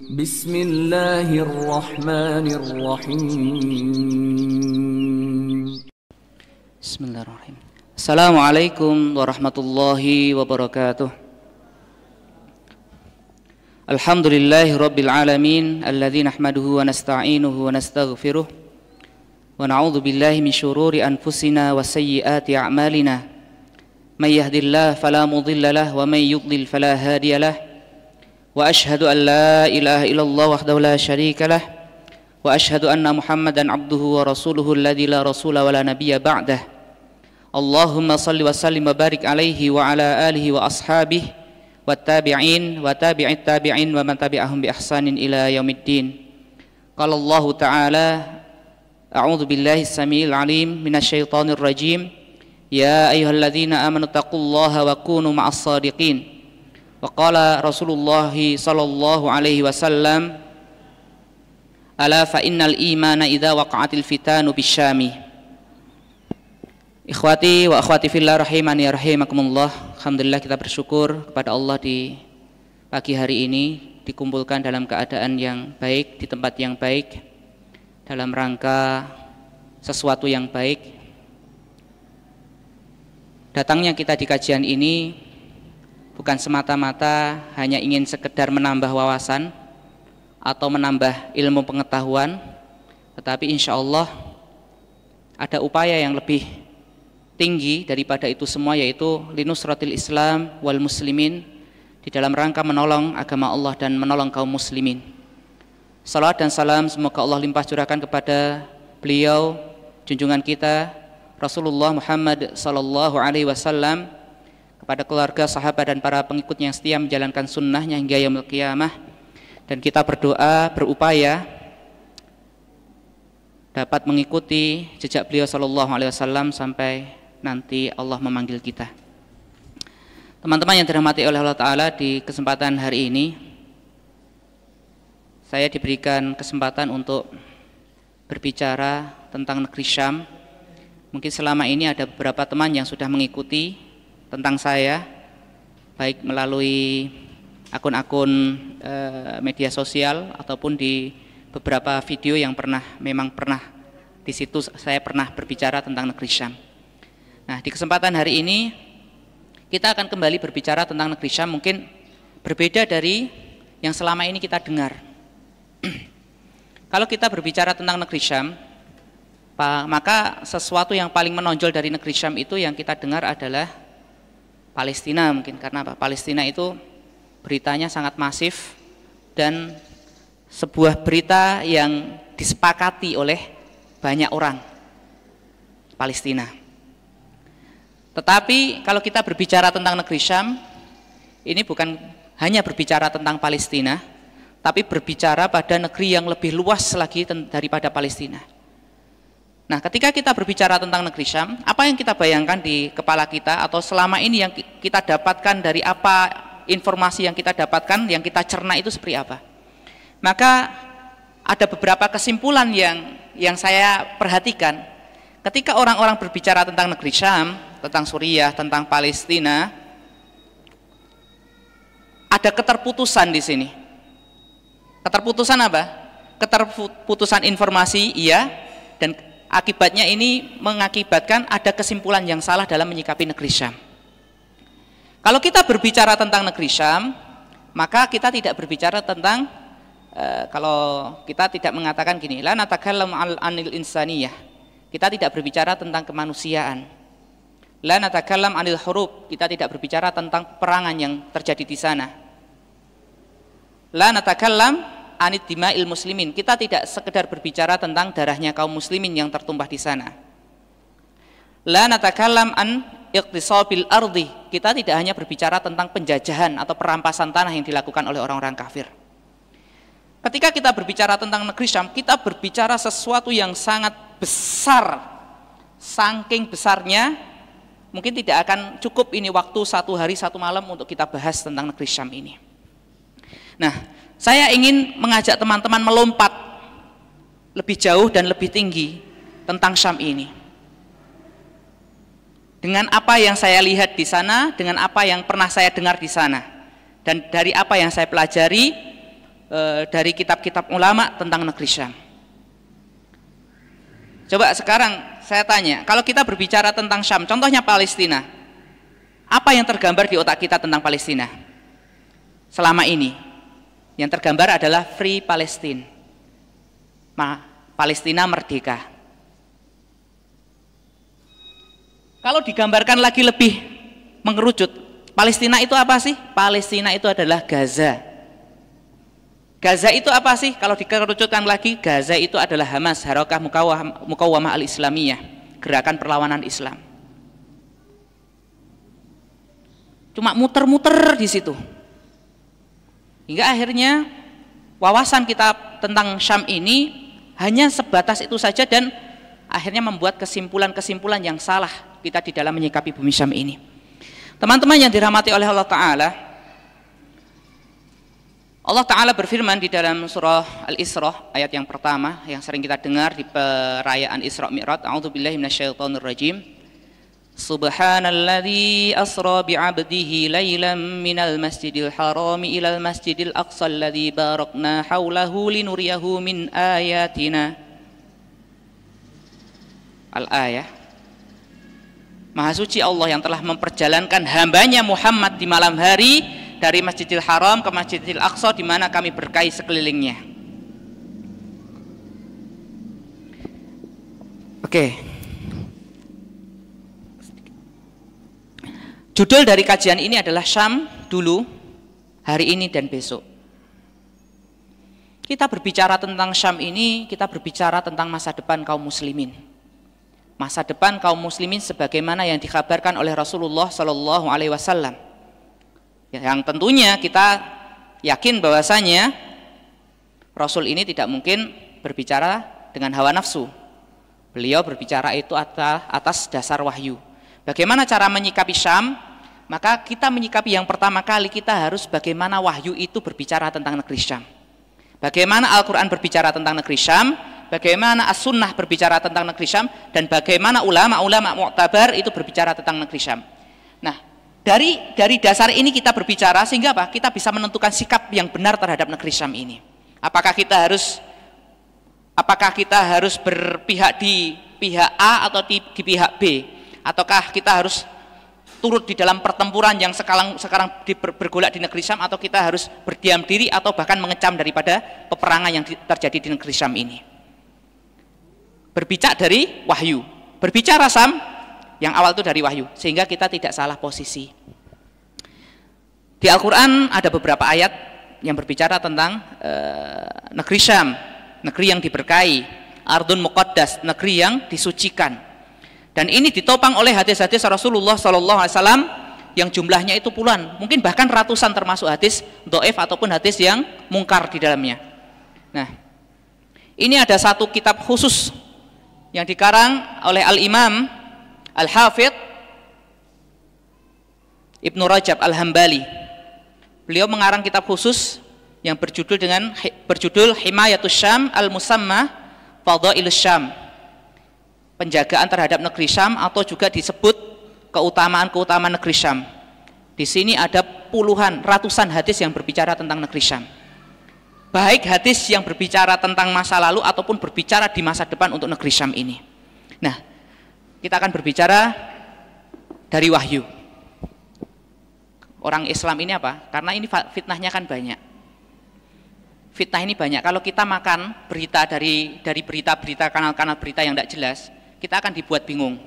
Bismillahirrahmanirrahim. Bismillahirrahmanirrahim. Assalamualaikum warahmatullahi wabarakatuh. Alhamdulillahi rabbil alamin alladzi nahmaduhu wa nasta'inuhu wa nastaghfiruh wa na'udzu billahi min syururi anfusina wa sayyiati a'malina. May yahdihillahu fala mudilla lahu wa may yudlil fala hadiya lahu. Wa ashhadu an la ilaha illallah wahdahu la syarika lah wa ashhadu anna Muhammadan abduhu wa rasuluhu alladzi la rasula wa la nabiyya ba'dah. Allahumma salli wa sallim wa barik alaihi wa ala alihi wa ashabihi wa tabi'in wa tabi'it tabi'in wa man tabi'ahum bi ihsanin ila yaumiddin. Qala Allah ta'ala a'udzu billahi as-sami'il 'alim minasyaitonir rajim. Ya ayyuhalladzina amanu taqullaha wa kunu ma'as shadiqin. Wa qala Rasulullah sallallahu alaihi wasallam, ala fa innal imana idza waqa'atil fitanu bisyami. Ikhwati wa akhwati fillah rahimani rahimakumullah. Alhamdulillah, kita bersyukur kepada Allah di pagi hari ini dikumpulkan dalam keadaan yang baik, di tempat yang baik, dalam rangka sesuatu yang baik. Datangnya kita di kajian ini bukan semata-mata hanya ingin sekedar menambah wawasan atau menambah ilmu pengetahuan, tetapi insya Allah ada upaya yang lebih tinggi daripada itu semua, yaitu linusratil Islam wal muslimin, di dalam rangka menolong agama Allah dan menolong kaum muslimin. Salawat dan salam semoga Allah limpah curahkan kepada beliau, junjungan kita Rasulullah Muhammad sallallahu alaihi wasallam, kepada keluarga, sahabat dan para pengikutnya yang setia menjalankan sunnahnya hingga yaumul qiyamah. Dan kita berdoa, berupaya dapat mengikuti jejak beliau sallallahu alaihi wasallam sampai nanti Allah memanggil kita. Teman-teman yang dirahmati oleh Allah Ta'ala, di kesempatan hari ini saya diberikan kesempatan untuk berbicara tentang negeri Syam. Mungkin selama ini ada beberapa teman yang sudah mengikuti tentang saya, baik melalui akun-akun media sosial ataupun di beberapa video yang memang pernah di situ saya pernah berbicara tentang negeri Syam. Nah, di kesempatan hari ini kita akan kembali berbicara tentang negeri Syam, mungkin berbeda dari yang selama ini kita dengar. Kalau kita berbicara tentang negeri Syam, maka sesuatu yang paling menonjol dari negeri Syam itu yang kita dengar adalah Palestina. Mungkin karena apa? Palestina itu beritanya sangat masif dan sebuah berita yang disepakati oleh banyak orang, Palestina. Tetapi kalau kita berbicara tentang negeri Syam, ini bukan hanya berbicara tentang Palestina, tapi berbicara pada negeri yang lebih luas lagi daripada Palestina. Nah, ketika kita berbicara tentang negeri Syam, apa yang kita bayangkan di kepala kita, atau selama ini yang kita dapatkan dari apa informasi yang kita dapatkan, yang kita cerna itu seperti apa? Maka ada beberapa kesimpulan yang saya perhatikan ketika orang-orang berbicara tentang negeri Syam, tentang Suriah, tentang Palestina, ada keterputusan di sini. Keterputusan apa? Keterputusan informasi, iya, dan akibatnya ini mengakibatkan ada kesimpulan yang salah dalam menyikapi negeri Syam. Kalau kita berbicara tentang negeri Syam, maka kita tidak berbicara tentang kalau kita tidak mengatakan gini, la natakallam anil insaniyah, kita tidak berbicara tentang kemanusiaan. La natakallam anil hurub, kita tidak berbicara tentang peperangan yang terjadi di sana. La natakallam anid dima'il muslimin, kita tidak sekedar berbicara tentang darahnya kaum muslimin yang tertumpah di sana. La natakallam an iqtisabil ardi, kita tidak hanya berbicara tentang penjajahan atau perampasan tanah yang dilakukan oleh orang-orang kafir. Ketika kita berbicara tentang negeri Syam, kita berbicara sesuatu yang sangat besar, saking besarnya mungkin tidak akan cukup ini waktu satu hari satu malam untuk kita bahas tentang negeri Syam ini. Nah, saya ingin mengajak teman-teman melompat lebih jauh dan lebih tinggi tentang Syam ini. Dengan apa yang saya lihat di sana, dengan apa yang pernah saya dengar di sana, dan dari apa yang saya pelajari, dari kitab-kitab ulama tentang negeri Syam. Coba sekarang saya tanya, kalau kita berbicara tentang Syam, contohnya Palestina, apa yang tergambar di otak kita tentang Palestina? Selama ini, yang tergambar adalah Free Palestine, Palestina merdeka. Kalau digambarkan lagi lebih mengerucut, Palestina itu apa sih? Palestina itu adalah Gaza. Gaza itu apa sih? Kalau dikerucutkan lagi, Gaza itu adalah Hamas, Harakah Mukawamah Al-Islamiyah, gerakan perlawanan Islam. Cuma muter-muter di situ. Hingga akhirnya wawasan kita tentang Syam ini hanya sebatas itu saja, dan akhirnya membuat kesimpulan-kesimpulan yang salah kita di dalam menyikapi bumi Syam ini. Teman-teman yang dirahmati oleh Allah Ta'ala, Allah Ta'ala berfirman di dalam surah Al-Isra ayat yang pertama yang sering kita dengar di perayaan Isra Mi'raj. A'udzubillahi minasyaitonirrajim. Subhanalladzi asra bi'abdihi lailan minal masjidil harami ilal masjidil aqsa alladzi barakna haulahu linuriyahu min ayatina. Al-ayah. Maha suci Allah yang telah memperjalankan hambanya Muhammad di malam hari dari Masjidil Haram ke Masjidil Aqsa, di mana kami berkahi sekelilingnya. Oke. Judul dari kajian ini adalah Syam dulu, hari ini, dan besok. Kita berbicara tentang Syam ini, kita berbicara tentang masa depan kaum muslimin. Masa depan kaum muslimin sebagaimana yang dikabarkan oleh Rasulullah Shallallahu Alaihi Wasallam. Yang tentunya kita yakin bahwasanya Rasul ini tidak mungkin berbicara dengan hawa nafsu. Beliau berbicara itu atas dasar wahyu. Bagaimana cara menyikapi Syam? Maka kita menyikapi yang pertama kali, kita harus bagaimana wahyu itu berbicara tentang negeri Syam. Bagaimana Al-Quran berbicara tentang negeri Syam, bagaimana As-Sunnah berbicara tentang negeri Syam, dan bagaimana ulama-ulama mu'tabar itu berbicara tentang negeri Syam. Nah, dari dasar ini kita berbicara sehingga apa? Kita bisa menentukan sikap yang benar terhadap negeri Syam ini. Apakah kita harus berpihak di pihak A atau di pihak B? Ataukah kita harus turut di dalam pertempuran yang sekarang bergolak di negeri Syam, atau kita harus berdiam diri atau bahkan mengecam daripada peperangan yang terjadi di negeri Syam ini? Berbicara dari wahyu, berbicara Syam yang awal itu dari wahyu, sehingga kita tidak salah posisi. Di Al-Quran ada beberapa ayat yang berbicara tentang negeri Syam, negeri yang diberkahi, Ardun Muqaddas, negeri yang disucikan. Dan ini ditopang oleh hadis-hadis Rasulullah SAW yang jumlahnya itu puluhan, mungkin bahkan ratusan, termasuk hadis dhaif ataupun hadis yang mungkar di dalamnya. Nah, ini ada satu kitab khusus yang dikarang oleh Al-Imam Al-Hafidh Ibnu Rajab Al-Hambali. Beliau mengarang kitab khusus yang berjudul Himayatus Syam Al-Musamma Fadailus Syam, penjagaan terhadap negeri Syam, atau juga disebut keutamaan-keutamaan negeri Syam. Di sini ada puluhan, ratusan hadis yang berbicara tentang negeri Syam. Baik hadis yang berbicara tentang masa lalu ataupun berbicara di masa depan untuk negeri Syam ini. Nah, kita akan berbicara dari wahyu. Orang Islam ini apa? Karena ini fitnahnya kan banyak. Fitnah ini banyak. Kalau kita makan berita dari berita-berita, kanal-kanal berita yang tidak jelas, kita akan dibuat bingung.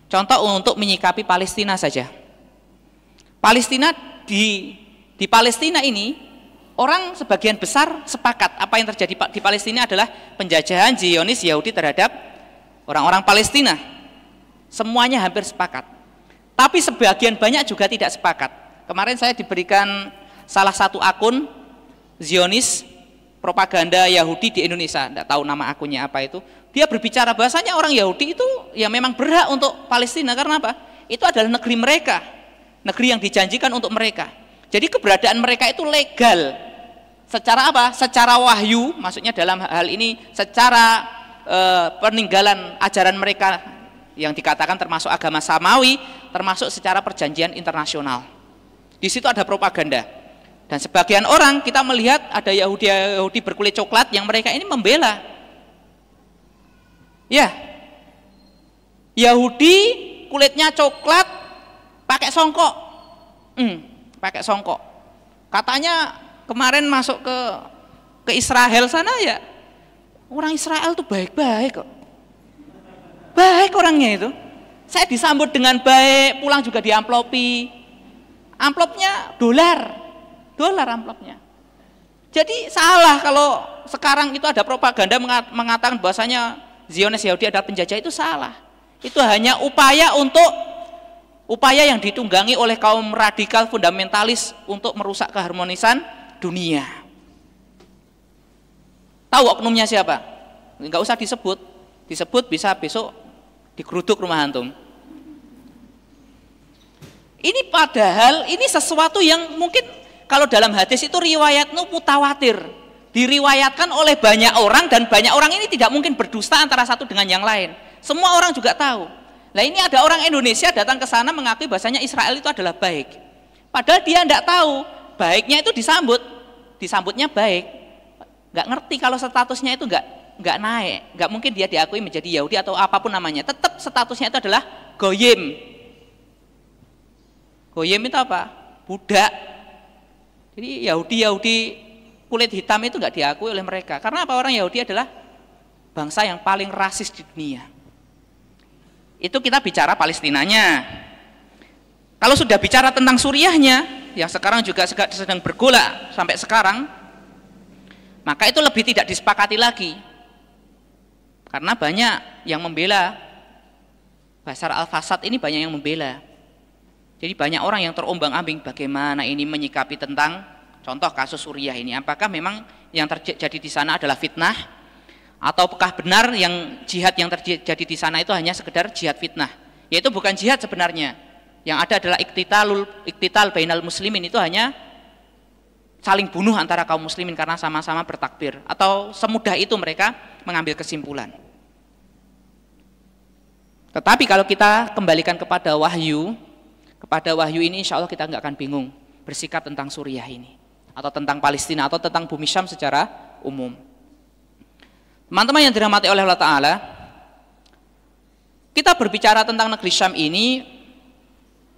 Contoh untuk menyikapi Palestina saja. Palestina di Palestina ini, orang sebagian besar sepakat apa yang terjadi di Palestina adalah penjajahan Zionis Yahudi terhadap orang-orang Palestina. Semuanya hampir sepakat. Tapi sebagian banyak juga tidak sepakat. Kemarin saya diberikan salah satu akun Zionis propaganda Yahudi di Indonesia, tidak tahu nama akunnya apa itu. Dia berbicara bahasanya orang Yahudi itu ya memang berhak untuk Palestina, karena apa? Itu adalah negeri mereka, negeri yang dijanjikan untuk mereka. Jadi keberadaan mereka itu legal. Secara apa? Secara wahyu, maksudnya dalam hal ini secara peninggalan ajaran mereka yang dikatakan termasuk agama Samawi, termasuk secara perjanjian internasional. Di situ ada propaganda. Dan sebagian orang kita melihat ada Yahudi berkulit coklat yang mereka ini membela. Ya, Yahudi kulitnya coklat pakai songkok. Pakai songkok. Katanya kemarin masuk ke Israel sana ya, orang Israel tuh baik-baik kok. Baik orangnya itu. Saya disambut dengan baik, pulang juga diamplopi. Amplopnya dolar amplopnya. Jadi salah kalau sekarang itu ada propaganda mengatakan bahwasanya Zionis Yahudi adalah penjajah, itu salah. Itu hanya upaya yang ditunggangi oleh kaum radikal fundamentalis untuk merusak keharmonisan dunia. Tahu oknumnya siapa? Enggak usah disebut bisa besok digeruduk rumah antum. Ini padahal ini sesuatu yang mungkin kalau dalam hadis itu riwayatnya mutawatir, diriwayatkan oleh banyak orang, dan banyak orang ini tidak mungkin berdusta antara satu dengan yang lain. Semua orang juga tahu. Nah, ini ada orang Indonesia datang ke sana mengakui bahasanya Israel itu adalah baik. Padahal dia tidak tahu baiknya itu disambutnya baik. Nggak ngerti kalau statusnya itu nggak naik, nggak mungkin dia diakui menjadi Yahudi atau apapun namanya. Tetap statusnya itu adalah goyim. Goyim itu apa? Budak. Jadi Yahudi kulit hitam itu nggak diakui oleh mereka. Karena apa? Orang Yahudi adalah bangsa yang paling rasis di dunia. Itu kita bicara Palestinanya. Kalau sudah bicara tentang Suriahnya, yang sekarang juga sedang bergolak sampai sekarang, maka itu lebih tidak disepakati lagi. Karena banyak yang membela Bashar al-Assad ini, banyak yang membela. Jadi banyak orang yang terombang-ambing bagaimana ini menyikapi tentang contoh kasus Suriah ini. Apakah memang yang terjadi di sana adalah fitnah, ataukah benar yang jihad yang terjadi di sana itu hanya sekedar jihad fitnah? Yaitu bukan jihad sebenarnya. Yang ada adalah iktital bainal muslimin, itu hanya saling bunuh antara kaum muslimin karena sama-sama bertakbir. Atau semudah itu mereka mengambil kesimpulan. Tetapi kalau kita kembalikan kepada wahyu ini, insya Allah kita nggak akan bingung bersikap tentang Suriah ini, atau tentang Palestina, atau tentang bumi Syam secara umum. Teman-teman yang dirahmati oleh Allah Ta'ala, kita berbicara tentang negeri Syam ini,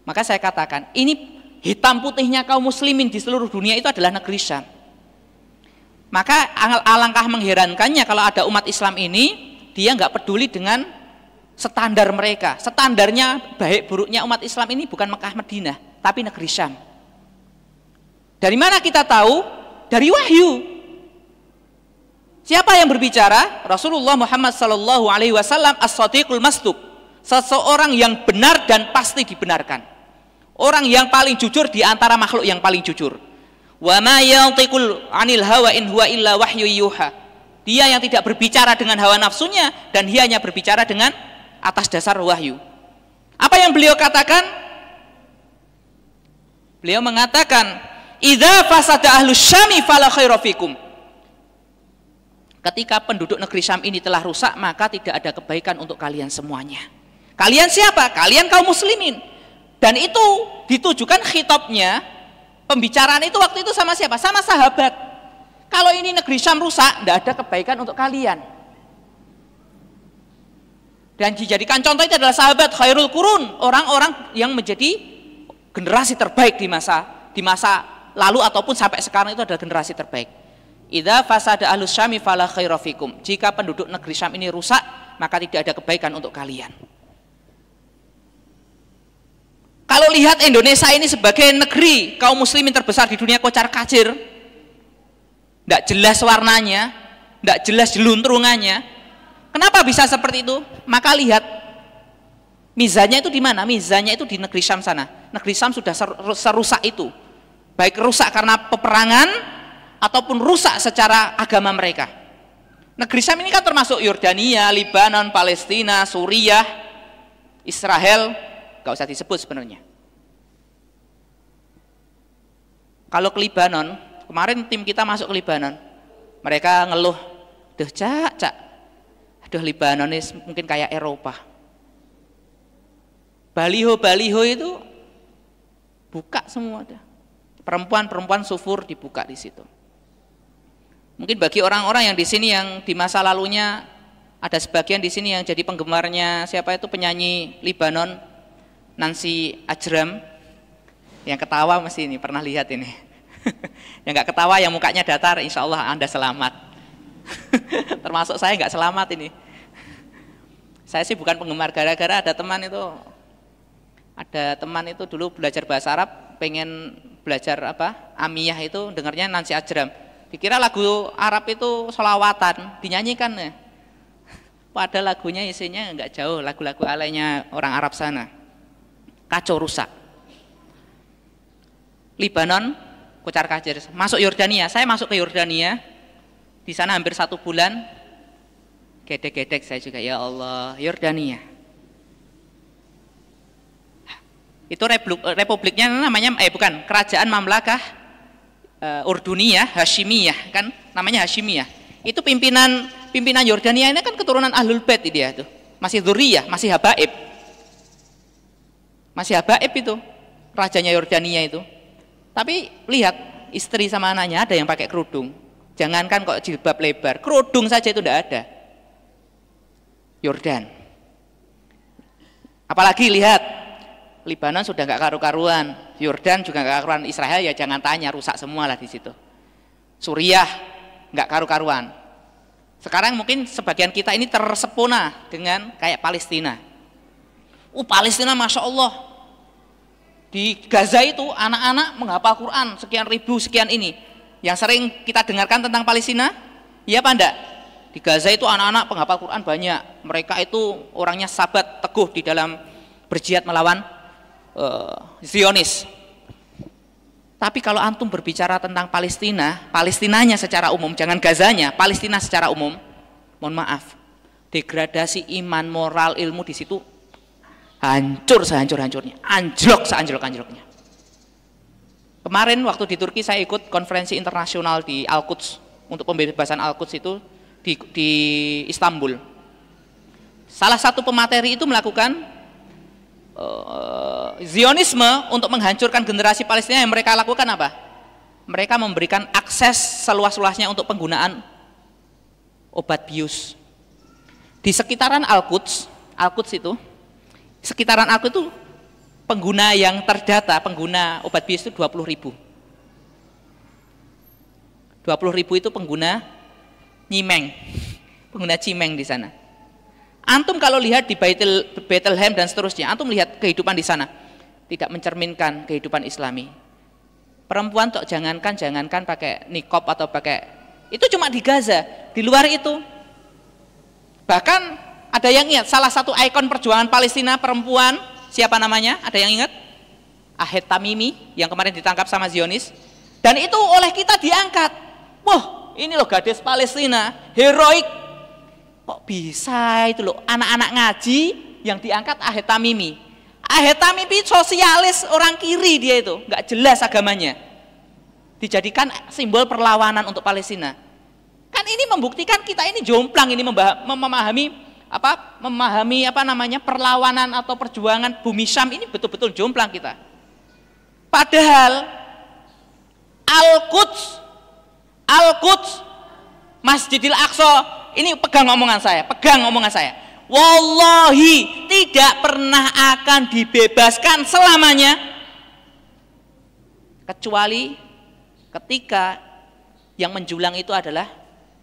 maka saya katakan ini hitam putihnya kaum muslimin di seluruh dunia itu adalah negeri Syam. Maka alangkah mengherankannya kalau ada umat Islam ini dia nggak peduli dengan standar mereka. Standarnya baik buruknya umat Islam ini bukan Mekah Madinah, tapi negeri Syam. Dari mana kita tahu? Dari wahyu. Siapa yang berbicara? Rasulullah Muhammad sallallahu alaihi wasallam, as-shadiqul masduq, seseorang yang benar dan pasti dibenarkan. Orang yang paling jujur di antara makhluk yang paling jujur. Wa ma yantiqul 'anil hawa in huwa illa wahyu yuha. Dia yang tidak berbicara dengan hawa nafsunya, dan dia hanya berbicara dengan atas dasar wahyu. Apa yang beliau katakan? Beliau mengatakan, "Idza fasada ahlus syami fala khaira fikum." Ketika penduduk negeri Syam ini telah rusak, maka tidak ada kebaikan untuk kalian semuanya. Kalian siapa? Kalian kaum muslimin. Dan itu ditujukan khitabnya, pembicaraan itu waktu itu sama siapa? Sama sahabat. Kalau ini negeri Syam rusak, tidak ada kebaikan untuk kalian. Dan dijadikan contoh itu adalah sahabat khairul qurun, orang-orang yang menjadi generasi terbaik di masa lalu ataupun sampai sekarang, itu adalah generasi terbaik. Idza fasada ahlus syami fala khaira fikum. Jika penduduk negeri Syam ini rusak, maka tidak ada kebaikan untuk kalian. Kalau lihat Indonesia ini sebagai negeri kaum muslimin terbesar di dunia, kocar-kacir, tidak jelas warnanya, tidak jelas jeluntrungannya. Kenapa bisa seperti itu? Maka lihat mizannya itu di mana? Mizannya itu di negeri Syam sana. Negeri Syam sudah serusak itu, baik rusak karena peperangan ataupun rusak secara agama mereka. Negeri Syam ini kan termasuk Yordania, Libanon, Palestina, Suriah, Israel, gak usah disebut sebenarnya. Kalau ke Libanon, kemarin tim kita masuk ke Libanon, mereka ngeluh, "Duh cak, aduh Libanon ini mungkin kayak Eropa." Baliho itu buka semua dah. Perempuan-perempuan sufur dibuka di situ. Mungkin bagi orang-orang yang di sini yang di masa lalunya ada sebagian di sini yang jadi penggemarnya siapa itu penyanyi Libanon, Nancy Ajram, yang ketawa mesti ini pernah lihat ini. Yang nggak ketawa, yang mukanya datar, insya Allah Anda selamat. Termasuk saya nggak selamat ini. Saya sih bukan penggemar, gara-gara ada teman itu dulu belajar bahasa Arab, pengen belajar Amiyah itu, dengarnya Nancy Ajram. Dikira lagu Arab itu sholawatan, dinyanyikan ya. Padahal lagunya isinya nggak jauh lagu-lagu alainya orang Arab sana. Kacau rusak. Libanon, kocar kacir. Masuk Yordania, saya masuk ke Yordania. Di sana hampir 1 bulan. Gedek-gedek saya juga, ya Allah, Yordania. Itu republiknya namanya kerajaan Mamlakah Urduniyah, Hashimiyah, kan namanya Hashimiyah. Itu pimpinan Yordania ini kan keturunan Ahlul Bait dia tuh. Masih dzurriyyah, masih habaib. Masih habaib itu rajanya Yordania itu. Tapi lihat, istri sama anaknya ada yang pakai kerudung. Jangankan kok jilbab lebar, kerudung saja itu tidak ada. Yordan. Apalagi lihat, Libanon sudah nggak karu-karuan, Yordan juga nggak karuan, Israel ya jangan tanya, rusak semua lah di situ. Suriah nggak karu-karuan. Sekarang mungkin sebagian kita ini tersepona dengan kayak Palestina. Palestina masya Allah, di Gaza itu anak-anak menghafal Quran sekian ribu sekian ini. Yang sering kita dengarkan tentang Palestina, iya apa enggak? Di Gaza itu anak-anak penghafal Quran banyak. Mereka itu orangnya sabat teguh di dalam berjihad melawan Zionis. Tapi kalau antum berbicara tentang Palestinanya secara umum, jangan Gazanya, Palestina secara umum, mohon maaf, degradasi iman, moral, ilmu di situ hancur sehancur-hancurnya, anjlok seanjlok-anjloknya. Kemarin waktu di Turki saya ikut konferensi internasional di Al-Quds untuk pembebasan Al-Quds itu di Istanbul. Salah satu pemateri itu melakukan Zionisme untuk menghancurkan generasi Palestina. Yang mereka lakukan apa? Mereka memberikan akses seluas-luasnya untuk penggunaan obat bius. Di sekitaran Al-Quds itu, sekitaran Al-Quds itu pengguna yang terdata, pengguna obat bius itu 20.000. 20.000 itu pengguna nyimeng, pengguna cimeng di sana. Antum kalau lihat di Bethlehem dan seterusnya, antum lihat kehidupan di sana tidak mencerminkan kehidupan Islami. Perempuan tuh jangankan pakai niqab atau pakai, itu cuma di Gaza. Di luar itu, bahkan ada yang ingat salah satu ikon perjuangan Palestina perempuan, siapa namanya? Ada yang ingat? Ahed Tamimi yang kemarin ditangkap sama Zionis, dan itu oleh kita diangkat. Wah, ini loh gadis Palestina, heroik. Kok bisa itu loh, anak-anak ngaji yang diangkat Ahed Tamimi. Ahed Tamimi sosialis orang kiri, dia itu nggak jelas agamanya, dijadikan simbol perlawanan untuk Palestina. Kan ini membuktikan kita ini jomplang, ini memahami perlawanan atau perjuangan bumi Syam ini betul-betul jomplang kita. Padahal Al-Quds, Masjidil Aqsa, ini pegang omongan saya. Wallahi tidak pernah akan dibebaskan selamanya, kecuali ketika yang menjulang itu adalah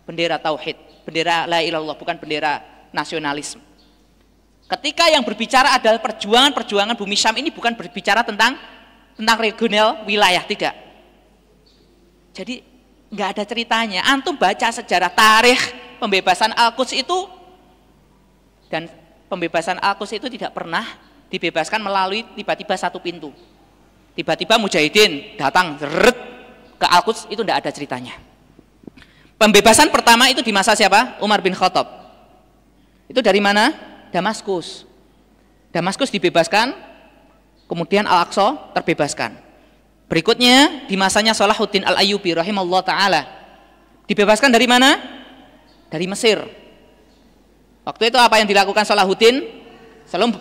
bendera tauhid, bendera la ilaha illallah, bukan bendera nasionalisme. Ketika yang berbicara adalah perjuangan bumi Syam, ini bukan berbicara tentang regional wilayah, tidak. Jadi nggak ada ceritanya. Antum baca sejarah tarikh pembebasan Al-Quds itu, dan pembebasan Al-Quds itu tidak pernah dibebaskan melalui tiba-tiba satu pintu. Tiba-tiba mujahidin datang ke Al-Quds, itu tidak ada ceritanya. Pembebasan pertama itu di masa siapa? Umar bin Khattab. Itu dari mana? Damaskus. Damaskus dibebaskan, kemudian Al-Aqsa terbebaskan. Berikutnya di masanya Salahuddin Al-Ayyubi rahimahullah ta'ala, dibebaskan dari mana? Dari Mesir. Waktu itu apa yang dilakukan Salahuddin?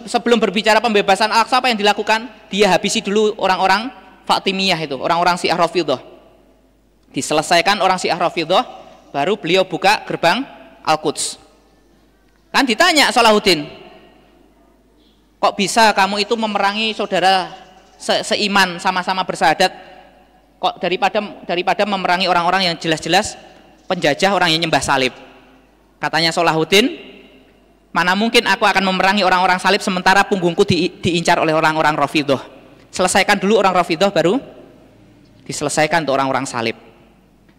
Sebelum berbicara pembebasan Al-Aqsa, apa yang dilakukan? Dia habisi dulu orang-orang Fatimiyah itu, orang-orang Syiah Rafidhah. Diselesaikan orang Syiah Rafidhah, baru beliau buka gerbang Al-Quds. Kan ditanya Salahuddin, kok bisa kamu itu memerangi saudara seiman, sama-sama bersahadat, kok daripada memerangi orang-orang yang jelas-jelas penjajah, orang yang nyembah salib. Katanya Salahuddin, mana mungkin aku akan memerangi orang-orang salib sementara punggungku diincar oleh orang-orang Rafidhah. Selesaikan dulu orang Rafidhah, baru diselesaikan untuk orang-orang salib.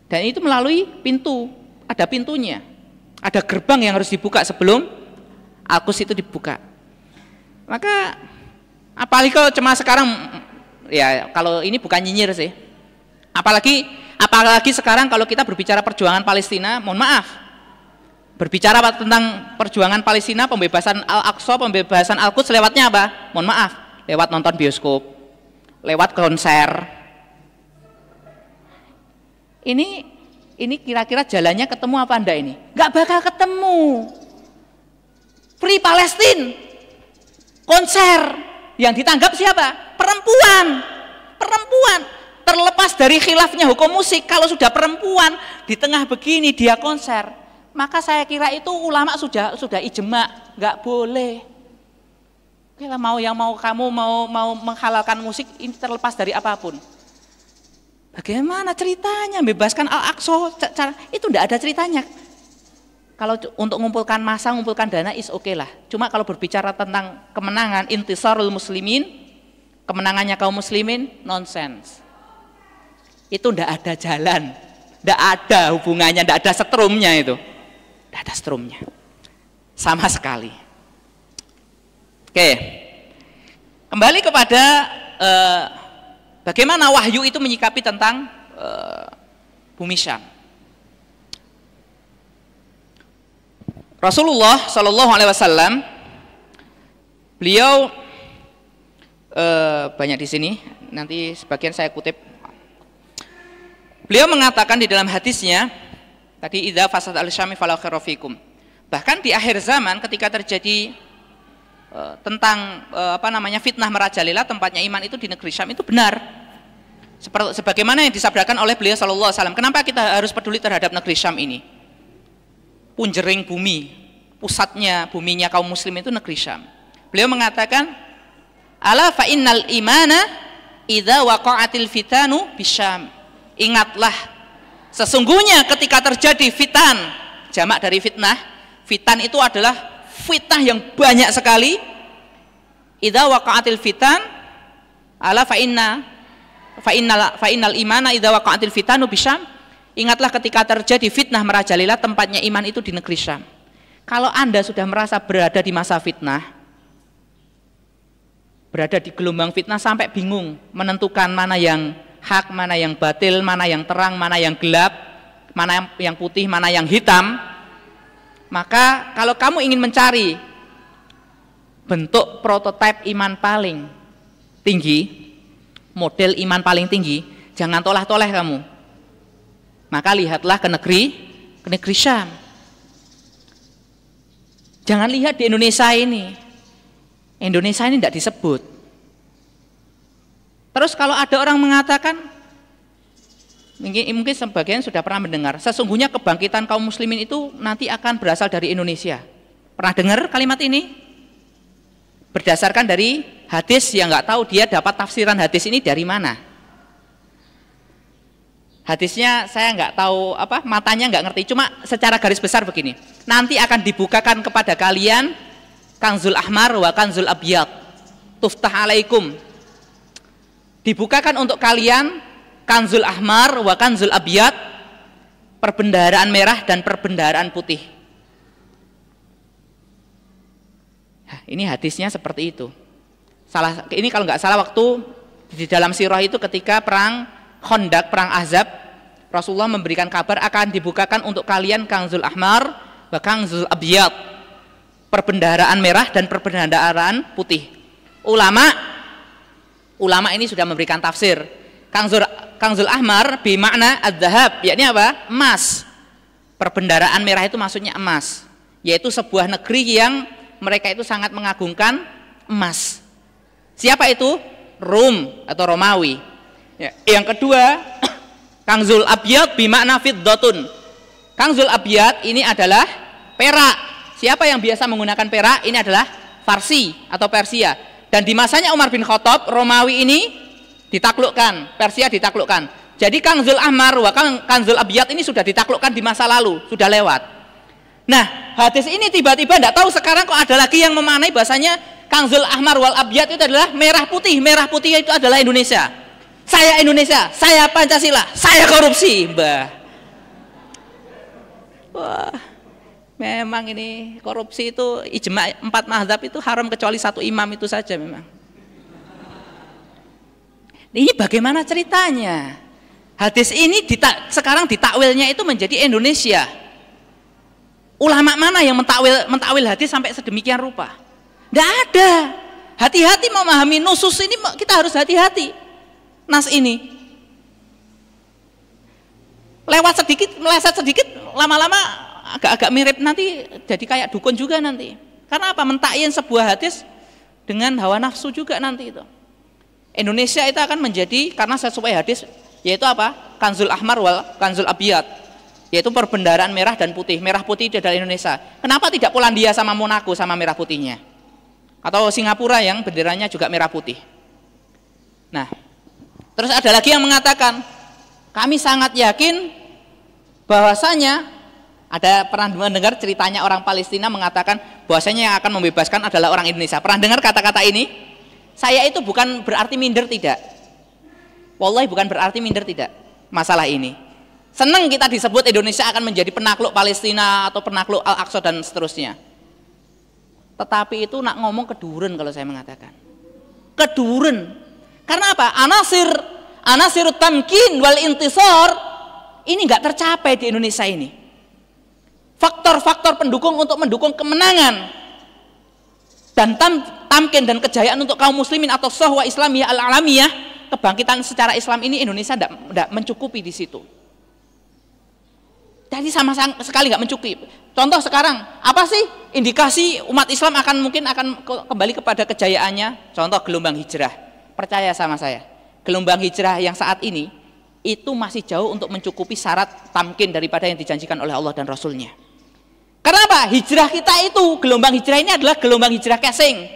Dan itu melalui pintu, ada pintunya, ada gerbang yang harus dibuka sebelum Al-Quds itu dibuka. Maka apalagi kalau cuma sekarang, ya kalau ini bukan nyinyir sih, apalagi sekarang kalau kita berbicara perjuangan Palestina, mohon maaf, berbicara tentang perjuangan Palestina, pembebasan Al-Aqsa, pembebasan Al-Quds, lewatnya apa? Mohon maaf, lewat nonton bioskop, lewat konser. Ini kira-kira jalannya ketemu apa anda ini? Gak bakal ketemu. Free Palestine, konser, yang ditanggap siapa? Perempuan. Terlepas dari khilafnya hukum musik, kalau sudah perempuan di tengah begini dia konser, maka saya kira itu ulama sudah ijma, nggak boleh. Kalau kamu mau menghalalkan musik, ini terlepas dari apapun. Bagaimana ceritanya bebaskan Al-Aqsa? Itu tidak ada ceritanya. Kalau untuk mengumpulkan massa, mengumpulkan dana is oke lah. Cuma kalau berbicara tentang kemenangan intisarul muslimin, kemenangannya kaum muslimin, nonsense. Itu tidak ada jalan, tidak ada hubungannya, tidak ada setrumnya itu, tidak ada setrumnya sama sekali. Oke, kembali kepada bagaimana wahyu itu menyikapi tentang bumi Syam. Rasulullah Shallallahu Alaihi Wasallam, beliau banyak di sini, nanti sebagian saya kutip. Beliau mengatakan di dalam hadisnya tadi, idza fasad al-syami fala khaira fikum. Bahkan di akhir zaman ketika terjadi tentang fitnah merajalela, tempatnya iman itu di negeri Syam, itu benar. Sebagaimana yang disabdakan oleh beliau sallallahu alaihi wasallam. Kenapa kita harus peduli terhadap negeri Syam ini? Punjering bumi, pusatnya buminya kaum muslim itu negeri Syam. Beliau mengatakan, ala fa innal imana idza waqa'atil fitanu bisyam. Ingatlah, sesungguhnya ketika terjadi fitan, jamak dari fitnah. Fitan itu adalah fitnah yang banyak sekali. Idza waqa'atil fitan ala fa innal imana idza waqa'atil fitanu bisyam. Ingatlah ketika terjadi fitnah merajalela, tempatnya iman itu di negeri Syam. Kalau Anda sudah merasa berada di masa fitnah, berada di gelombang fitnah sampai bingung menentukan mana yang hak, mana yang batil, mana yang terang, mana yang gelap, mana yang putih, mana yang hitam, maka kalau kamu ingin mencari bentuk prototipe iman paling tinggi, model iman paling tinggi, jangan toleh-toleh kamu. Maka lihatlah ke negeri Syam. Jangan lihat di Indonesia ini. Indonesia ini tidak disebut. Terus kalau ada orang mengatakan, mungkin sebagian sudah pernah mendengar, sesungguhnya kebangkitan kaum muslimin itu nanti akan berasal dari Indonesia. Pernah dengar kalimat ini? Berdasarkan dari hadis yang nggak tahu dia dapat tafsiran hadis ini dari mana. Hadisnya saya nggak tahu matanya nggak ngerti. Cuma secara garis besar begini. Nanti akan dibukakan kepada kalian Kanzul Ahmar wa Kanzul Abyad. Tuftah alaikum. Dibukakan untuk kalian Kanzul Ahmar wa Kanzul Abyad, perbendaharaan merah dan perbendaharaan putih. Nah, ini hadisnya seperti itu. Ini kalau nggak salah waktu di dalam sirah itu ketika perang Khandaq, perang Ahzab, Rasulullah memberikan kabar akan dibukakan untuk kalian Kanzul Ahmar wa Kanzul Abyad, perbendaharaan merah dan perbendaharaan putih. Ulama ini sudah memberikan tafsir. Kanzul Ahmar bermakna adzahab, yakni apa? Emas. Perbendaharaan merah itu maksudnya emas, yaitu sebuah negeri yang mereka itu sangat mengagungkan emas. Siapa itu? Rum atau Romawi. Ya. Yang kedua, Kanzul Abyad bimakna fiddatun. Kanzul Abyad ini adalah perak. Siapa yang biasa menggunakan perak? Ini adalah Farsi atau Persia. Dan di masanya Umar bin Khattab, Romawi ini ditaklukkan, Persia ditaklukkan. Jadi Kanzul Ahmar wa Kanzul Abyad ini sudah ditaklukkan di masa lalu, sudah lewat. Nah, hadis ini tiba-tiba tidak tahu sekarang kok ada lagi yang memaknai bahasanya Kanzul Ahmar wal Abyad itu adalah merah putih. Merah putih itu adalah Indonesia. Saya Indonesia, saya Pancasila, saya korupsi, Mbah. Wah, memang ini korupsi itu ijma 4 mazhab itu haram kecuali 1 imam itu saja memang. Ini bagaimana ceritanya? Hadis ini sekarang ditakwilnya itu menjadi Indonesia. Ulama mana yang mentakwil hadis sampai sedemikian rupa? Tidak ada. Hati-hati memahami nusus ini, kita harus hati-hati. Nas ini lewat sedikit, meleset sedikit, lama-lama agak-agak mirip nanti jadi kayak dukun juga nanti. Karena apa? Mentakyin sebuah hadis dengan hawa nafsu juga nanti itu. Indonesia itu akan menjadi, karena sesuai hadis, yaitu apa? Kanzul Ahmar wal Kanzul Abyad, yaitu perbendaharaan merah dan putih. Merah putih itu adalah Indonesia. Kenapa tidak Polandia sama Monaco sama merah putihnya? Atau Singapura yang benderanya juga merah putih? Nah, terus ada lagi yang mengatakan, kami sangat yakin bahwasanya, ada pernah mendengar ceritanya orang Palestina mengatakan bahwasanya yang akan membebaskan adalah orang Indonesia. Pernah dengar kata-kata ini? Saya itu bukan berarti minder, tidak. Wallahi bukan berarti minder, tidak. Masalah ini. Senang kita disebut Indonesia akan menjadi penakluk Palestina atau penakluk Al-Aqsa dan seterusnya. Tetapi itu nak ngomong keduren kalau saya mengatakan. Keduren. Karena apa? Anasirut tamkin wal intisar ini nggak tercapai di Indonesia ini. Faktor-faktor pendukung untuk mendukung kemenangan dan tamkin dan kejayaan untuk kaum muslimin atau sahwa islamiyah al-alamiyah, kebangkitan secara Islam ini Indonesia tidak mencukupi di situ. Jadi sama sekali nggak mencukupi. Contoh sekarang, apa sih indikasi umat Islam mungkin akan kembali kepada kejayaannya? Contoh gelombang hijrah. Percaya sama saya, gelombang hijrah yang saat ini itu masih jauh untuk mencukupi syarat tamkin daripada yang dijanjikan oleh Allah dan Rasulnya. Karena apa? Hijrah kita itu, gelombang hijrah ini adalah gelombang hijrah casing.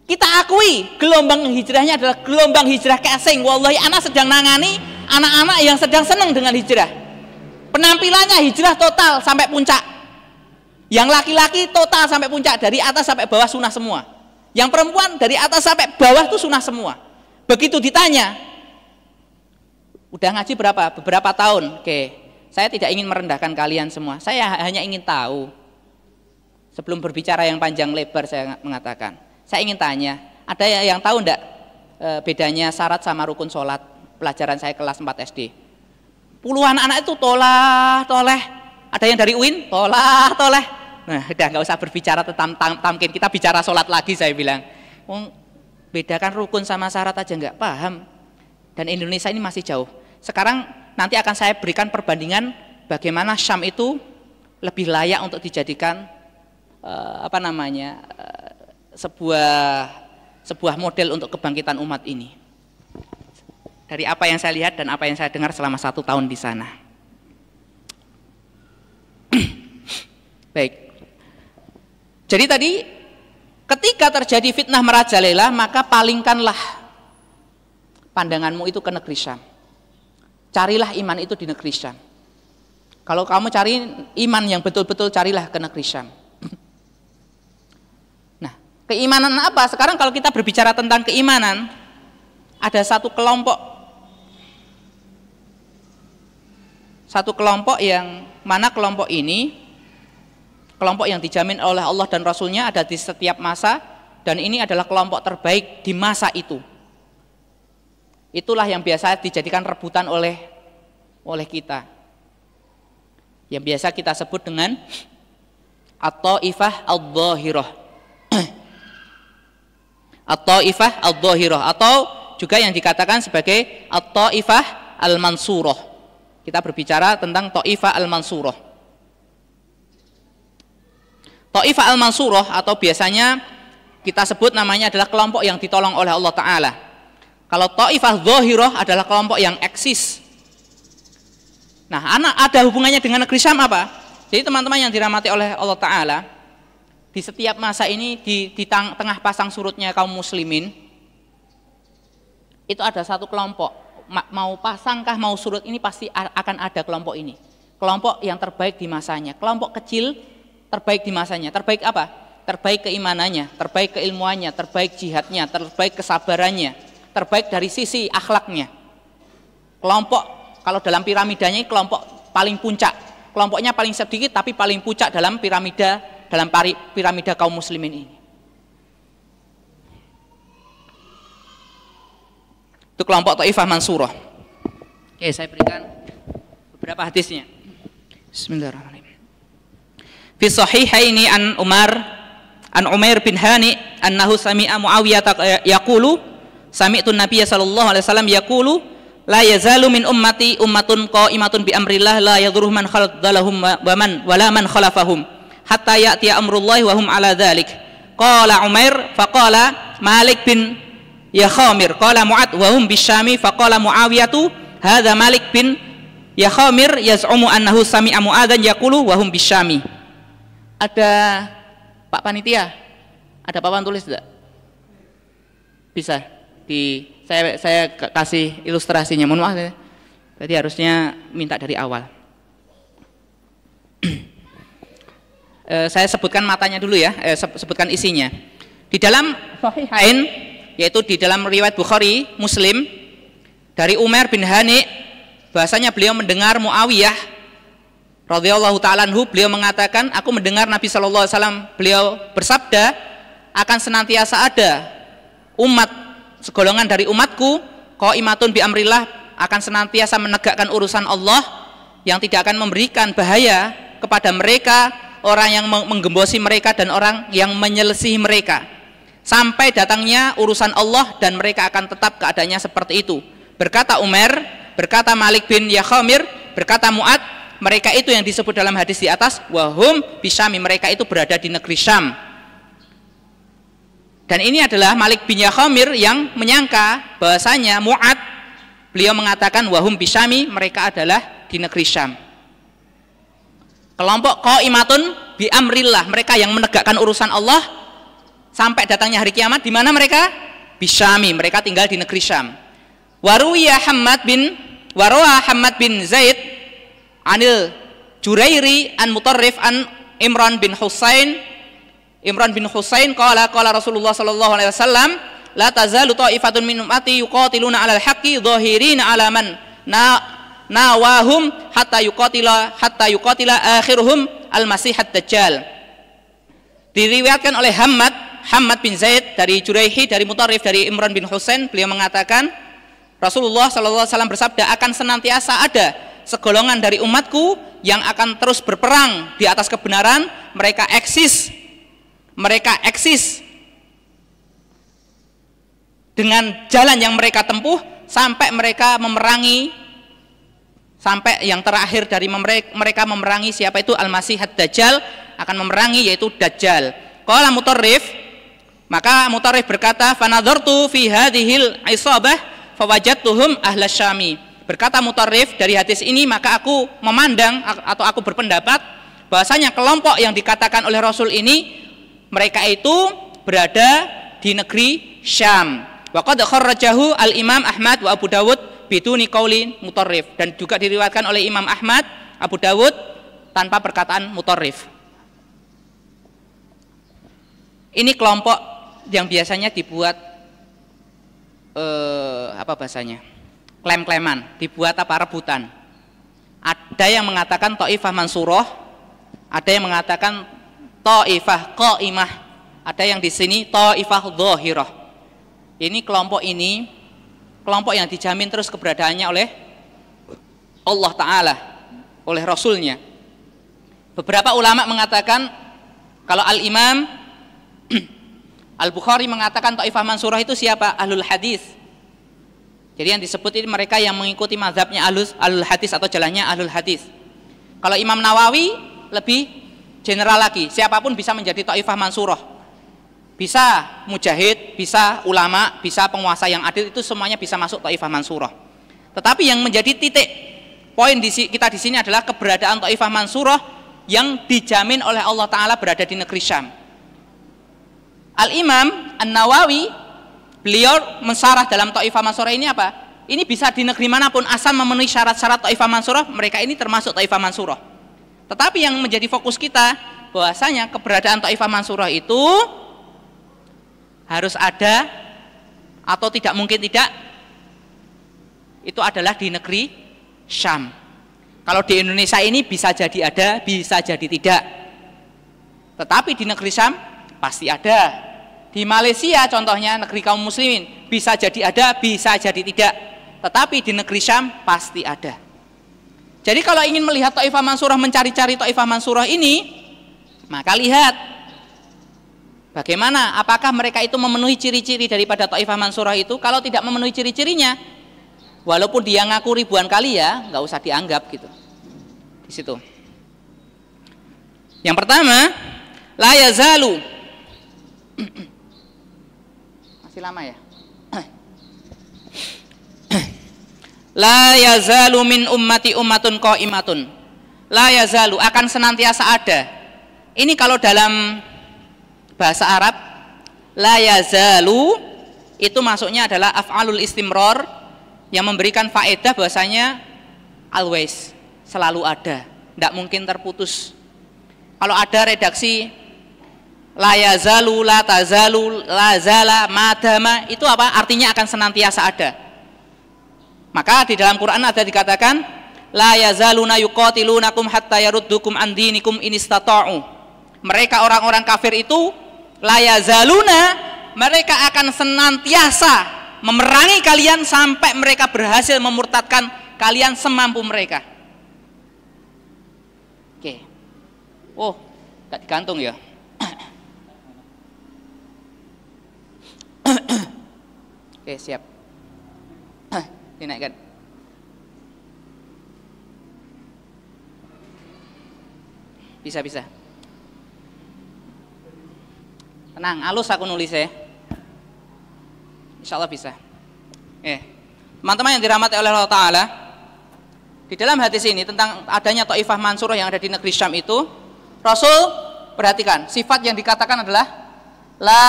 Kita akui gelombang hijrahnya adalah gelombang hijrah casing. Wallahi anak sedang nangani anak-anak yang sedang senang dengan hijrah. Penampilannya hijrah total sampai puncak. Yang laki-laki total sampai puncak, dari atas sampai bawah sunnah semua. Yang perempuan dari atas sampai bawah itu sunnah semua. Begitu ditanya, udah ngaji berapa? Beberapa tahun. Oke. Saya tidak ingin merendahkan kalian semua. Saya hanya ingin tahu. Sebelum berbicara yang panjang lebar saya mengatakan, saya ingin tanya, ada yang tahu enggak bedanya syarat sama rukun sholat? Pelajaran saya kelas 4 SD. Puluhan anak itu toleh. Ada yang dari UIN, toleh. Nah, udah nggak usah berbicara tentang tamkin, kita bicara sholat lagi, saya bilang. Bedakan rukun sama syarat aja nggak paham. Dan Indonesia ini masih jauh. Sekarang nanti akan saya berikan perbandingan bagaimana Syam itu lebih layak untuk dijadikan sebuah model untuk kebangkitan umat ini. Dari apa yang saya lihat dan apa yang saya dengar selama 1 tahun di sana. Baik. Jadi tadi ketika terjadi fitnah merajalela, maka palingkanlah pandanganmu itu ke negeri Syam. Carilah iman itu di negeri Syam. Kalau kamu cari iman yang betul-betul, carilah ke negeri Syam. Nah, keimanan apa? Sekarang kalau kita berbicara tentang keimanan, ada satu kelompok yang mana kelompok ini, kelompok yang dijamin oleh Allah dan Rasulnya ada di setiap masa, dan ini adalah kelompok terbaik di masa itu. Itulah yang biasa dijadikan rebutan oleh kita, yang biasa kita sebut dengan at-taifah al-dhahirah. At-taifah al-dhahirah, atau juga yang dikatakan sebagai at-taifah al-mansurah. Kita berbicara tentang taifah al-mansurah. Taifah al-mansurah atau biasanya kita sebut namanya adalah kelompok yang ditolong oleh Allah Ta'ala. Kalau Taifah Dhahirah adalah kelompok yang eksis. Nah, ada hubungannya dengan negeri Syam apa? Jadi teman-teman yang dirahmati oleh Allah Ta'ala, di setiap masa ini di tengah pasang surutnya kaum muslimin, itu ada satu kelompok, mau pasangkah mau surut ini pasti akan ada kelompok ini. Kelompok yang terbaik di masanya, kelompok kecil terbaik di masanya. Terbaik apa? Terbaik keimanannya, terbaik keilmuannya, terbaik jihadnya, terbaik kesabarannya, terbaik dari sisi akhlaknya. Kelompok, kalau dalam piramidanya kelompok paling puncak, kelompoknya paling sedikit tapi paling puncak dalam piramida kaum muslimin ini. Itu kelompok Taifah Mansurah. Oke, saya berikan beberapa hadisnya. Bismillahirrahmanirrahim. Fi sahihaini an Umair bin Hani annahu sami'a Muawiyah yaqulu sami'tu Nabiy sallallahu alaihi wasallam yaqulu la yazalu min ummati ummatun qa'imatun bi amrillah la yadhurruhum man khalafahum wa la man khalafahum hatta ya'tiya amrullahi wa hum ala dhalik. Qala Umair faqala Malik bin Yakhamir qala Mu'ad wa hum bisyami faqala Muawiyatu hadza Malik bin Yakhamir yaz'umu annahu sami'a Mu'adzan yaqulu wa hum bisyami. Ada Pak Panitia? Ada papan tulis tidak? Bisa saya kasih ilustrasinya. Mohon maaf ya. Berarti harusnya minta dari awal. Saya sebutkan matanya dulu ya, sebutkan isinya. Di dalam Sahihain, yaitu di dalam riwayat Bukhari, Muslim, dari Umair bin Hani, bahasanya beliau mendengar Muawiyah radhiyallahu ta'ala anhu, beliau mengatakan, aku mendengar Nabi sallallahu alaihi wasallam beliau bersabda, akan senantiasa ada umat, segolongan dari umatku, qaimatun bi amrillah, akan senantiasa menegakkan urusan Allah, yang tidak akan memberikan bahaya kepada mereka, orang yang menggembosi mereka dan orang yang menyelisihi mereka, sampai datangnya urusan Allah dan mereka akan tetap keadaannya seperti itu. Berkata Umar, berkata Malik bin Yakhamir, berkata Mu'ad, mereka itu yang disebut dalam hadis di atas, wahum bisyami, mereka itu berada di negeri Syam. Dan ini adalah Malik bin Yakhamir yang menyangka bahasanya Mu'ad, beliau mengatakan wahum bisyami, mereka adalah di negeri Syam. Kelompok qaimatun bi amrillah, mereka yang menegakkan urusan Allah sampai datangnya hari kiamat. Di mana mereka? Bisyami, mereka tinggal di negeri Syam. Waruya Hamad bin Zaid anil Jurairi an Mutarrif an Imran bin Husain qala Rasulullah sallallahu alaihi wasallam la tazalu ta'ifatun min ummati yuqatiluna 'alal haqqi dhahirina 'ala man nawahum hatta yuqatila akhiruhum al-masih ad-dajjal. Diriwayatkan oleh Hamad bin Zaid dari Juraihi, dari Mutarrif, dari Imran bin Husain, beliau mengatakan Rasulullah sallallahu alaihi wasallam bersabda, akan senantiasa ada segolongan dari umatku yang akan terus berperang di atas kebenaran. Mereka eksis dengan jalan yang mereka tempuh sampai mereka memerangi, sampai yang terakhir dari mereka memerangi siapa itu? Al-Masih ad-Dajjal, akan memerangi yaitu Dajjal. Qala Mutarrif, maka Mutarrif berkata, fanadhartu fi hadhil isabah fawajadtuhum ahla Syami. Berkata Mutarrif, dari hadis ini maka aku memandang atau aku berpendapat bahasanya kelompok yang dikatakan oleh Rasul ini mereka itu berada di negeri Syam. Wa qad kharrajahu al-Imam Ahmad wa Abu Dawud biduni qauli Mutarrif, dan juga diriwayatkan oleh Imam Ahmad, Abu Dawud tanpa perkataan Mutarrif. Ini kelompok yang biasanya dibuat apa bahasanya? Klaim-klaiman, dibuat apa? Rebutan. Ada yang mengatakan Taifah Mansurah, ada yang mengatakan Taifah Qaimah, ada yang di sini Taifah Dhahirah. Ini kelompok yang dijamin terus keberadaannya oleh Allah Ta'ala, oleh Rasulnya. Beberapa ulama mengatakan, kalau Al-Imam Al-Bukhari mengatakan Taifah Mansurah itu siapa? Ahlul Hadis. Jadi yang disebut ini mereka yang mengikuti mazhabnya Ahlul Hadis atau jalannya Ahlul Hadis. Kalau Imam Nawawi lebih general lagi, siapapun bisa menjadi Taifah Mansurah. Bisa mujahid, bisa ulama, bisa penguasa yang adil, itu semuanya bisa masuk Taifah Mansurah. Tetapi yang menjadi titik poin kita di sini adalah keberadaan Taifah Mansurah yang dijamin oleh Allah Ta'ala berada di negeri Syam. Al-Imam An-Nawawi, beliau mensyarah dalam Taifah Mansurah ini apa? Ini bisa di negeri manapun asal memenuhi syarat-syarat Taifah Mansurah, mereka ini termasuk Taifah Mansurah. Tetapi yang menjadi fokus kita, bahwasanya keberadaan Taifah Mansurah itu harus ada atau tidak mungkin tidak, itu adalah di negeri Syam. Kalau di Indonesia ini bisa jadi ada, bisa jadi tidak. Tetapi di negeri Syam pasti ada. Di Malaysia contohnya negeri kaum muslimin, bisa jadi ada, bisa jadi tidak. Tetapi di negeri Syam pasti ada. Jadi kalau ingin melihat Taifah Mansurah, mencari-cari Taifah Mansurah ini, maka lihat bagaimana, apakah mereka itu memenuhi ciri-ciri daripada Taifah Mansurah itu. Kalau tidak memenuhi ciri-cirinya, walaupun dia ngaku ribuan kali ya, nggak usah dianggap gitu. Di situ. Yang pertama, la yazalu. Masih lama ya? La yazalu min ummati ummatun qaimatun. La yazalu, akan senantiasa ada. Ini kalau dalam bahasa Arab, la yazalu itu masuknya adalah af'alul istimrar yang memberikan faedah bahwasanya always, selalu ada, tidak mungkin terputus. Kalau ada redaksi la yazalu, la tazalu, la zala, madama, itu apa? Artinya akan senantiasa ada. Maka di dalam Quran ada dikatakan la yazaluna yuqatilunakum hatta yaruddukum an dinikum in istata'u. Mereka orang-orang kafir itu la yazaluna, mereka akan senantiasa memerangi kalian sampai mereka berhasil memurtadkan kalian semampu mereka. Oke. Oh, enggak digantung ya. Oke, siap. Dinaikkan. Bisa. Tenang, halus aku nulis ya. Insya Allah bisa. Teman-teman yang dirahmati oleh Allah Ta'ala, di dalam hadis ini tentang adanya Taifah Mansurah yang ada di negeri Syam itu, Rasul perhatikan, sifat yang dikatakan adalah la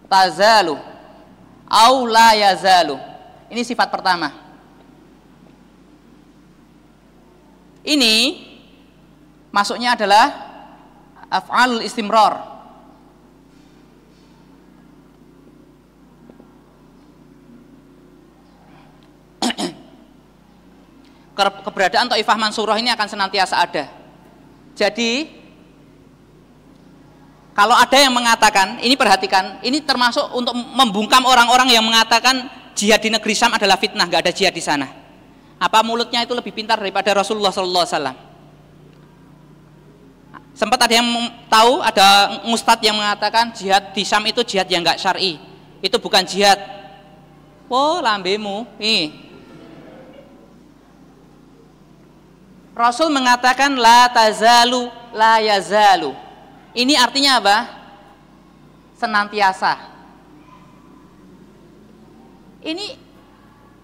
tazalu au la yazalu. Ini sifat pertama. Ini masuknya adalah af'alul istimrar. Keberadaan Taifah Mansurah ini akan senantiasa ada. Jadi kalau ada yang mengatakan, ini perhatikan, ini termasuk untuk membungkam orang-orang yang mengatakan jihad di negeri Syam adalah fitnah, nggak ada jihad di sana. Apa mulutnya itu lebih pintar daripada Rasulullah SAW? Sempat ada yang tahu, ada ustadz yang mengatakan jihad di Syam itu jihad yang nggak syar'i, itu bukan jihad. Oh, lambemu, Rasul mengatakan la tazalu, la yazalu. Ini artinya apa? Senantiasa. Ini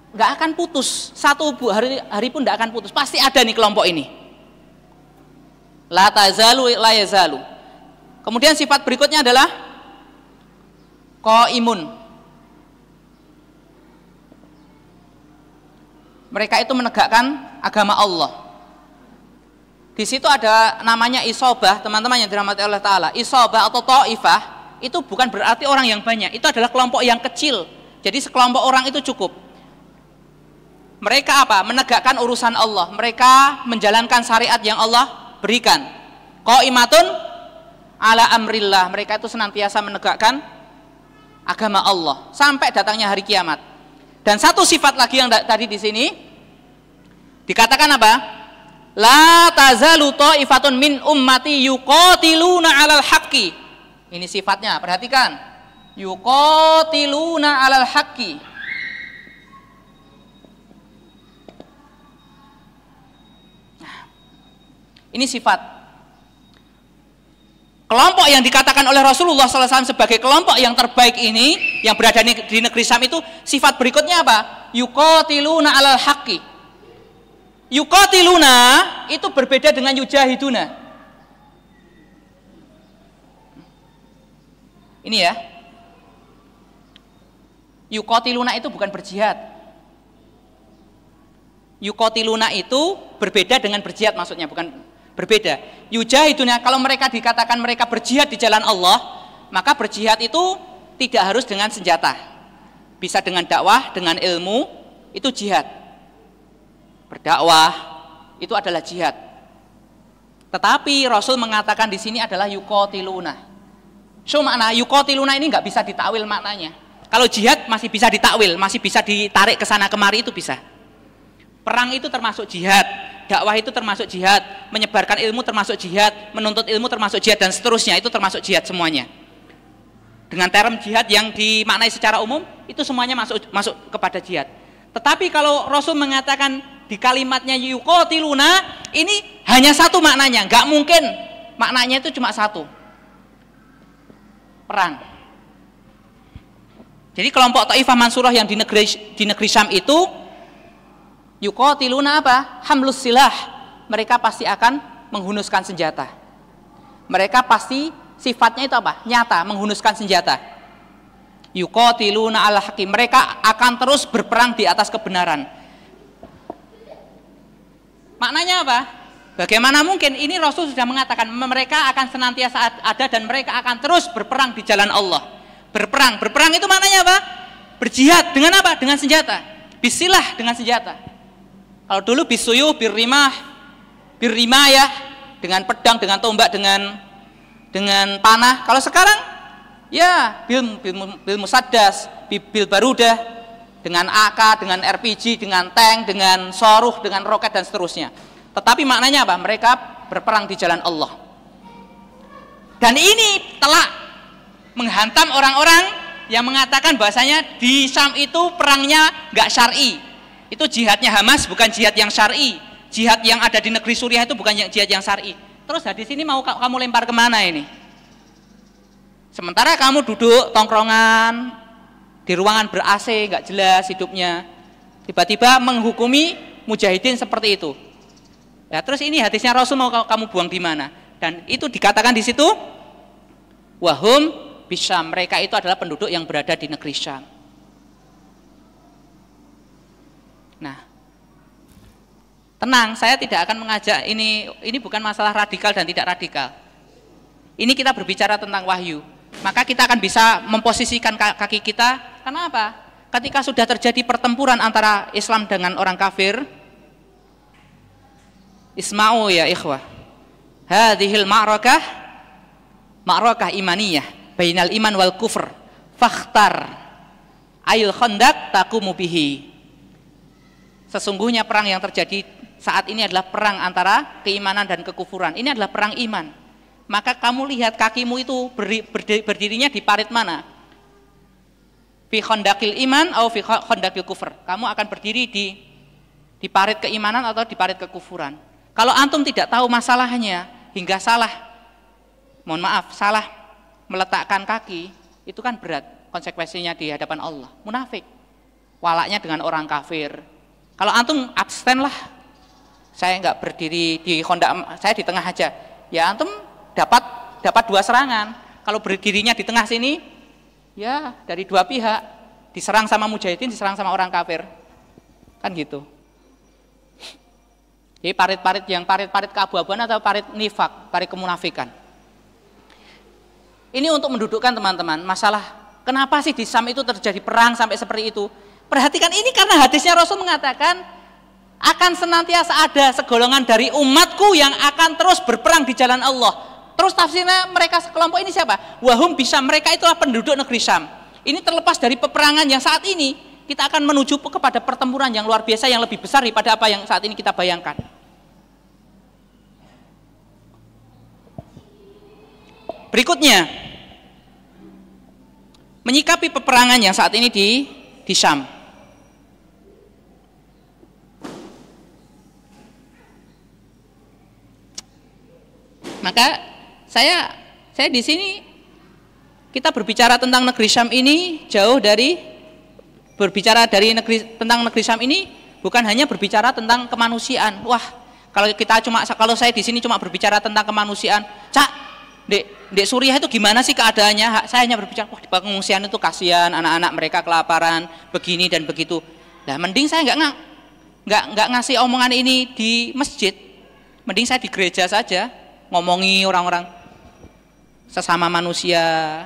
nggak akan putus, satu hari pun nggak akan putus. Pasti ada nih kelompok ini. La tazalu, la yazalu. Kemudian sifat berikutnya adalah qaimun. Mereka itu menegakkan agama Allah. Di situ ada namanya isobah, teman-teman yang dirahmati Allah Ta'ala. Isobah atau ta'ifah itu bukan berarti orang yang banyak, itu adalah kelompok yang kecil. Jadi sekelompok orang itu cukup. Mereka apa? Menegakkan urusan Allah. Mereka menjalankan syariat yang Allah berikan. Qaimatun ala amrillah. Mereka itu senantiasa menegakkan agama Allah sampai datangnya hari kiamat. Dan satu sifat lagi yang tadi di sini dikatakan apa? La tazalu ta'ifatun min ummati yuqatiluna 'alal haqqi. Ini sifatnya, perhatikan. Yuqatiluna 'alal haqqi. Nah, ini sifat. Kelompok yang dikatakan oleh Rasulullah SAW sebagai kelompok yang terbaik ini, yang berada di negeri Syam itu, sifat berikutnya apa? Yuqatiluna alal haqqi. Yuqatiluna itu berbeda dengan yujahiduna. Ini ya. Yuqatiluna itu bukan berjihad. Yuqatiluna itu berbeda dengan berjihad, maksudnya bukan berbeda. Yujahiduna, kalau mereka dikatakan mereka berjihad di jalan Allah, maka berjihad itu tidak harus dengan senjata. Bisa dengan dakwah, dengan ilmu, itu jihad. Berdakwah itu adalah jihad. Tetapi Rasul mengatakan di sini adalah yuqatiluna. So makna yuqatiluna ini nggak bisa ditakwil maknanya. Kalau jihad masih bisa ditakwil, masih bisa ditarik ke sana kemari, itu bisa. Perang itu termasuk jihad, dakwah itu termasuk jihad, menyebarkan ilmu termasuk jihad, menuntut ilmu termasuk jihad, dan seterusnya, itu termasuk jihad semuanya. Dengan term jihad yang dimaknai secara umum, itu semuanya masuk kepada jihad. Tetapi kalau Rasul mengatakan di kalimatnya yuqatiluna, ini hanya satu maknanya, nggak mungkin maknanya itu cuma satu. Perang. Jadi kelompok Taifah Mansurah yang di negeri Syam itu yuqatiluna apa? Hamlus silah. Mereka pasti akan menghunuskan senjata. Mereka pasti sifatnya itu apa? Nyata, menghunuskan senjata. Yuqatiluna ala haqqi. Mereka akan terus berperang di atas kebenaran. Maknanya apa? Bagaimana mungkin? Ini Rasul sudah mengatakan mereka akan senantiasa ada dan mereka akan terus berperang di jalan Allah. Berperang itu maknanya apa? Berjihad dengan apa? Dengan senjata. Bisilah dengan senjata. Kalau dulu bisuyuh, birrimah ya, dengan pedang, dengan tombak, dengan panah. Kalau sekarang ya bil musaddas, bil barudah, dengan AK, dengan RPG, dengan tank, dengan soruh, dengan roket dan seterusnya. Tetapi maknanya apa? Mereka berperang di jalan Allah. Dan ini telah menghantam orang-orang yang mengatakan bahasanya di Syam itu perangnya nggak syar'i. Itu jihadnya Hamas, bukan jihad yang syar'i. Jihad yang ada di negeri Suriah itu bukan jihad yang syar'i. Terus hadis ini mau kamu lempar kemana ini? Sementara kamu duduk tongkrongan di ruangan ber-AC, nggak jelas hidupnya, tiba-tiba menghukumi mujahidin seperti itu. Ya, terus ini hadisnya Rasul mau kamu buang di mana? Dan itu dikatakan di situ, wahum Bisyam, mereka itu adalah penduduk yang berada di negeri Syam. Nah, tenang, saya tidak akan mengajak ini bukan masalah radikal dan tidak radikal. Ini kita berbicara tentang wahyu. Maka kita akan bisa memposisikan kaki kita. Karena apa? Ketika sudah terjadi pertempuran antara Islam dengan orang kafir, isma'u ya ikhwah, hadhil ma'rakah imaniyah bainal iman wal kufr fakhtar ayul khandak taqumu bihi. Sesungguhnya perang yang terjadi saat ini adalah perang antara keimanan dan kekufuran. Ini adalah perang iman. Maka kamu lihat kakimu itu berdirinya di parit mana? Fi khandaqil iman atau fi khandaqil kufur. Kamu akan berdiri di parit keimanan atau di parit kekufuran. Kalau antum tidak tahu masalahnya hingga salah meletakkan kaki, itu kan berat konsekuensinya di hadapan Allah. Munafik, walaknya dengan orang kafir. Kalau antum abstain lah, saya nggak berdiri di kondak, saya di tengah aja, ya antum dapat dua serangan. Kalau berdirinya di tengah sini, ya dari dua pihak, diserang sama mujahidin, diserang sama orang kafir, kan gitu. Jadi parit keabu-abuan atau parit nifak, parit kemunafikan. Ini untuk mendudukkan teman-teman masalah kenapa sih di Syam itu terjadi perang sampai seperti itu. Perhatikan ini karena hadisnya Rasul mengatakan akan senantiasa ada segolongan dari umatku yang akan terus berperang di jalan Allah. Terus tafsirnya mereka sekelompok ini siapa? Wahum Bisyam, mereka itulah penduduk negeri Syam. Ini terlepas dari peperangan yang saat ini, kita akan menuju kepada pertempuran yang luar biasa yang lebih besar daripada apa yang saat ini kita bayangkan. Berikutnya, menyikapi peperangan yang saat ini di Syam. Maka saya Saya di sini kita berbicara tentang negeri Syam ini jauh dari berbicara dari tentang negeri Syam ini bukan hanya berbicara tentang kemanusiaan. Wah, kalau saya di sini cuma berbicara tentang kemanusiaan, Cak, Dek Suriah itu gimana sih keadaannya? Saya hanya berbicara, wah di pengungsian itu kasihan, anak-anak mereka kelaparan, begini dan begitu. Nah, mending saya nggak ngasih omongan ini di masjid, mending saya di gereja saja, ngomongi orang-orang sesama manusia,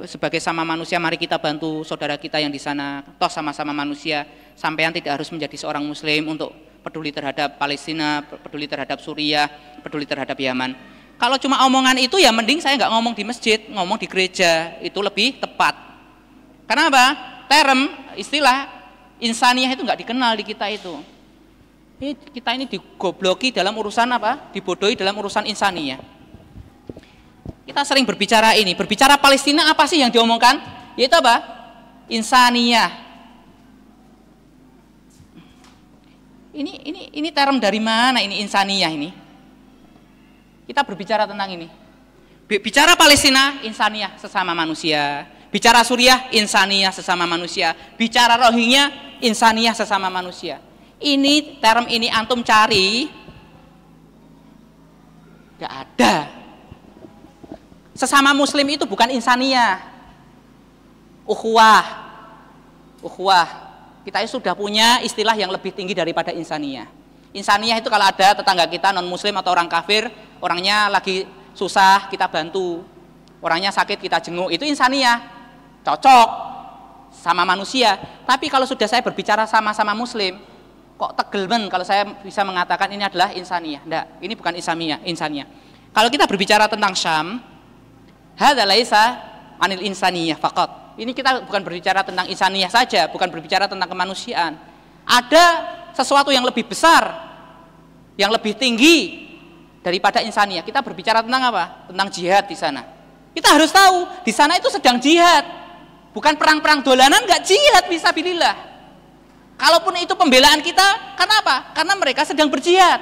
sebagai sama manusia, mari kita bantu saudara kita yang di sana, toh sama-sama manusia. Sampean tidak harus menjadi seorang muslim untuk peduli terhadap Palestina, peduli terhadap Suriah, peduli terhadap Yaman. Kalau cuma omongan itu ya mending saya nggak ngomong di masjid, ngomong di gereja, itu lebih tepat. Karena apa? Term, istilah insaniah itu nggak dikenal di kita itu. Kita ini digobloki dalam urusan apa? Dibodohi dalam urusan insaniah. Kita sering berbicara Palestina apa sih yang diomongkan? Yaitu apa? Insaniah. Ini term dari mana ini insaniah ini? Kita berbicara tentang ini. Bicara Palestina, insaniah sesama manusia. Bicara Suriah, insaniah sesama manusia. Bicara Rohingya, insaniah sesama manusia. Ini term ini antum cari, nggak ada. Sesama Muslim itu bukan insaniah, ukhuwah. Kita sudah punya istilah yang lebih tinggi daripada insaniah. Insaniah itu kalau ada tetangga kita non muslim atau orang kafir, orangnya lagi susah kita bantu, orangnya sakit kita jenguk, itu insaniah, cocok sama manusia. Tapi kalau sudah saya berbicara sama-sama muslim, kok tegel men kalau saya bisa mengatakan ini adalah insaniah. Enggak, ini bukan insaniah. Kalau kita berbicara tentang Syam, hadza laisa anil insaniyah faqat. Ini kita bukan berbicara tentang insaniah saja, bukan berbicara tentang kemanusiaan. Ada sesuatu yang lebih besar, yang lebih tinggi daripada insaniah. Kita berbicara tentang apa? Tentang jihad di sana. Kita harus tahu di sana itu sedang jihad, bukan perang-perang dolanan, nggak jihad fisabilillah. Kalaupun itu pembelaan kita, kenapa? Karena mereka sedang berjihad.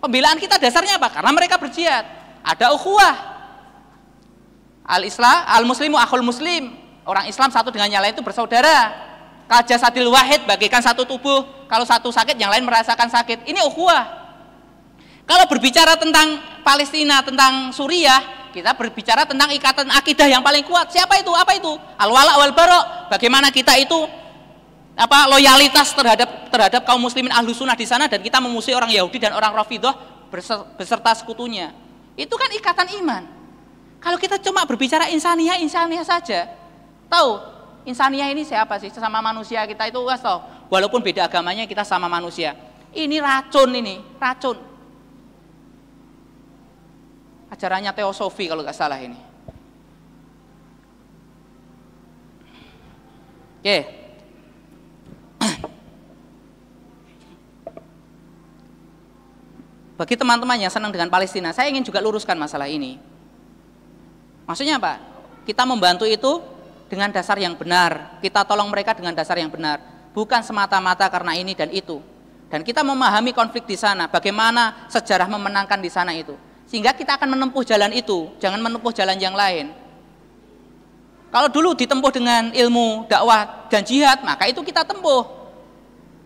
Pembelaan kita dasarnya apa? Karena mereka berjihad. Ada ukhuwah. Al-Islam, al-muslimu akhul muslim. Orang Islam satu dengan yang lain itu bersaudara. Kajasadil wahid, bagaikan satu tubuh. Kalau satu sakit, yang lain merasakan sakit. Ini ukhuwah. Kalau berbicara tentang Palestina, tentang Suriah, kita berbicara tentang ikatan akidah yang paling kuat. Siapa itu? Apa itu? Al-wala wal bara. Bagaimana kita itu loyalitas terhadap kaum muslimin ahlu sunnah di sana, dan kita memusuhi orang Yahudi dan orang Rafidhah beserta sekutunya. Itu kan ikatan iman. Kalau kita cuma berbicara insaniah saja, tahu insaniah ini siapa sih? Sesama manusia kita itu, walaupun beda agamanya kita sama manusia. Ini racun. Ajarannya teosofi kalau nggak salah ini. Oke. Bagi teman-teman yang senang dengan Palestina, saya ingin juga luruskan masalah ini. Maksudnya apa? Kita membantu itu dengan dasar yang benar. Kita tolong mereka dengan dasar yang benar. Bukan semata-mata karena ini dan itu. Dan kita memahami konflik di sana, bagaimana sejarah memenangkan di sana itu. Sehingga kita akan menempuh jalan itu, jangan menempuh jalan yang lain. Kalau dulu ditempuh dengan ilmu, dakwah, dan jihad, maka itu kita tempuh.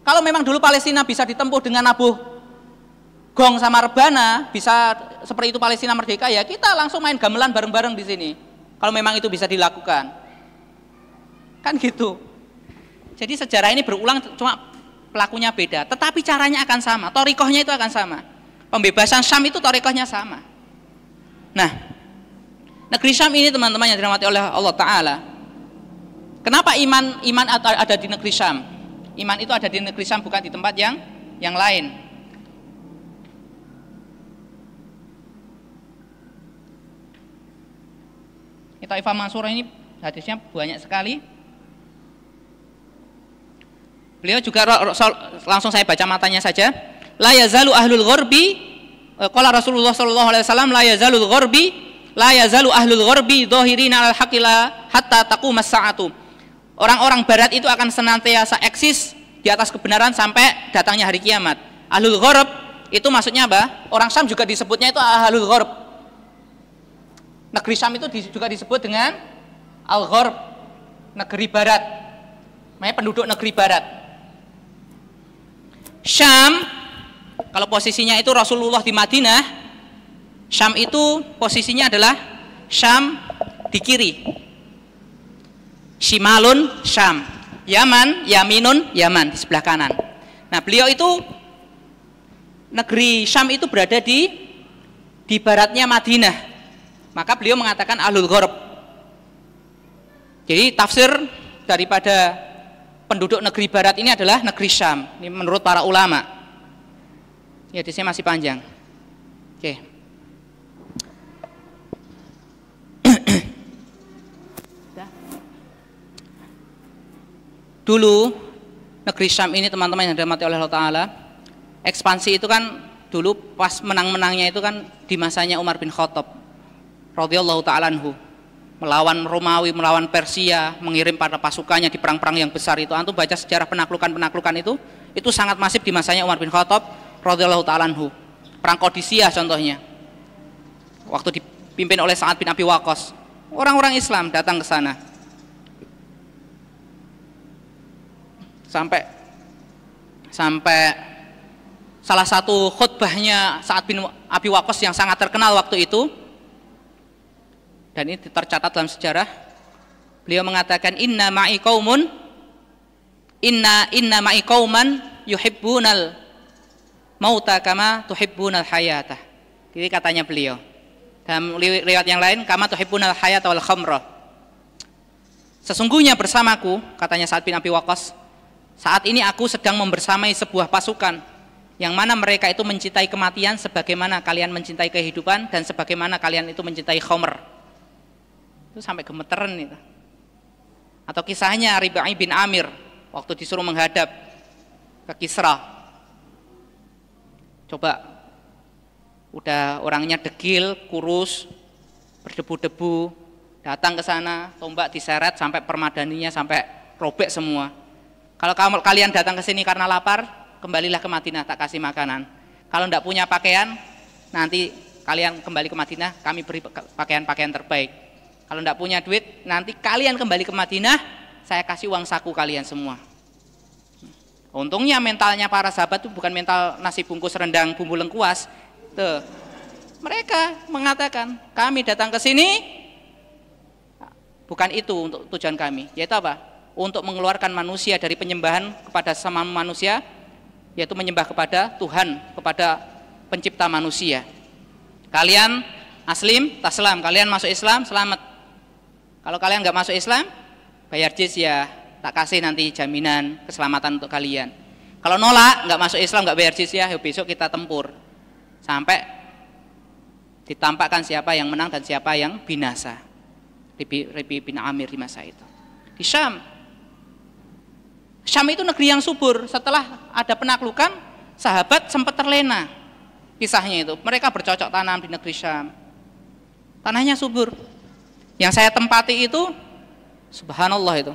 Kalau memang dulu Palestina bisa ditempuh dengan nabuh gong sama rebana, bisa seperti itu Palestina merdeka, ya kita langsung main gamelan bareng-bareng di sini. Kalau memang itu bisa dilakukan. Kan gitu. Jadi sejarah ini berulang, cuma pelakunya beda, tetapi caranya akan sama, thariqahnya itu akan sama. Pembebasan Syam itu thariqahnya sama. Nah, negeri Syam ini teman-teman yang dirahmati oleh Allah Ta'ala, kenapa iman ada di negeri Syam? Iman itu ada di negeri Syam, bukan di tempat yang lain. Taifah Mansurah ini hadisnya banyak sekali. Beliau juga langsung saya baca matanya saja. La yazalu ahlul gharbi, qala Rasulullah sallallahu alaihi wasallam, la yazalu ahlul gharbi dhahirina al haqila hatta taqumas sa'atu. Orang-orang barat itu akan senantiasa eksis di atas kebenaran sampai datangnya hari kiamat. Ahlul gharb itu maksudnya apa? Orang Syam juga disebutnya itu ahlul gharb. Negeri Syam itu juga disebut dengan Al-Gharb, negeri barat. Namanya penduduk negeri barat. Syam, kalau posisinya itu Rasulullah di Madinah, Syam itu posisinya adalah Syam di kiri. Shimalun Syam. Yaman, Yaminun, Yaman di sebelah kanan. Nah, beliau itu negeri Syam itu berada di baratnya Madinah. Maka beliau mengatakan Ahlul Gharb. Jadi tafsir daripada penduduk negeri barat ini adalah negeri Syam. Ini menurut para ulama. Ya, di sini masih panjang. Oke. Dulu negeri Syam ini teman-teman yang dirahmati oleh Allah Ta'ala, ekspansi itu kan dulu pas menang-menangnya itu kan di masanya Umar bin Khattab radhiyallahu ta'ala anhu, melawan Romawi, melawan Persia, mengirim pada pasukannya di perang-perang yang besar itu. Antum baca sejarah penaklukan itu sangat masif di masanya Umar bin Khattab radhiyallahu ta'ala anhu. Perang Qadisiyah contohnya, waktu dipimpin oleh Sa'ad bin Abi Waqqas, orang-orang Islam datang ke sana. Sampai salah satu khutbahnya Sa'ad bin Abi Waqqas yang sangat terkenal waktu itu, dan ini tercatat dalam sejarah, beliau mengatakan inna ma'i qauman yuhibbunal mauta kama tuhibbunal hayata. Jadi katanya beliau dalam riwayat yang lain, kama tuhibbunal hayata wal khamra. Sesungguhnya bersamaku, katanya Sa'ad bin Abi Waqqas, saat ini aku sedang membersamai sebuah pasukan yang mana mereka itu mencintai kematian sebagaimana kalian mencintai kehidupan dan sebagaimana kalian itu mencintai khamr. Itu sampai gemeteran itu. Atau kisahnya Ribai bin Amir waktu disuruh menghadap ke Kisra. Coba, udah orangnya degil, kurus, berdebu-debu, datang ke sana, tombak diseret sampai permadaninya sampai robek semua. Kalau kalian datang ke sini karena lapar, kembalilah ke Madinah, tak kasih makanan. Kalau tidak punya pakaian, nanti kalian kembali ke Madinah, kami beri pakaian-pakaian terbaik. Kalau tidak punya duit, nanti kalian kembali ke Madinah, saya kasih uang saku kalian semua. Untungnya mentalnya para sahabat itu bukan mental nasi bungkus rendang bumbu lengkuas. Tuh. Mereka mengatakan, kami datang ke sini, bukan itu untuk tujuan kami, yaitu apa? Untuk mengeluarkan manusia dari penyembahan kepada sesama manusia, yaitu menyembah kepada Tuhan, kepada pencipta manusia. Kalian aslim, taslam, kalian masuk Islam, selamat. Kalau kalian nggak masuk Islam, bayar jizyah, tak kasih nanti jaminan keselamatan untuk kalian. Kalau nolak, nggak masuk Islam, nggak bayar jizyah, besok kita tempur sampai ditampakkan siapa yang menang dan siapa yang binasa. Ribi bin Amir di masa itu. Di Syam itu negeri yang subur. Setelah ada penaklukan, sahabat sempat terlena. Kisahnya itu, mereka bercocok tanam di negeri Syam. Tanahnya subur. Yang saya tempati itu, subhanallah itu,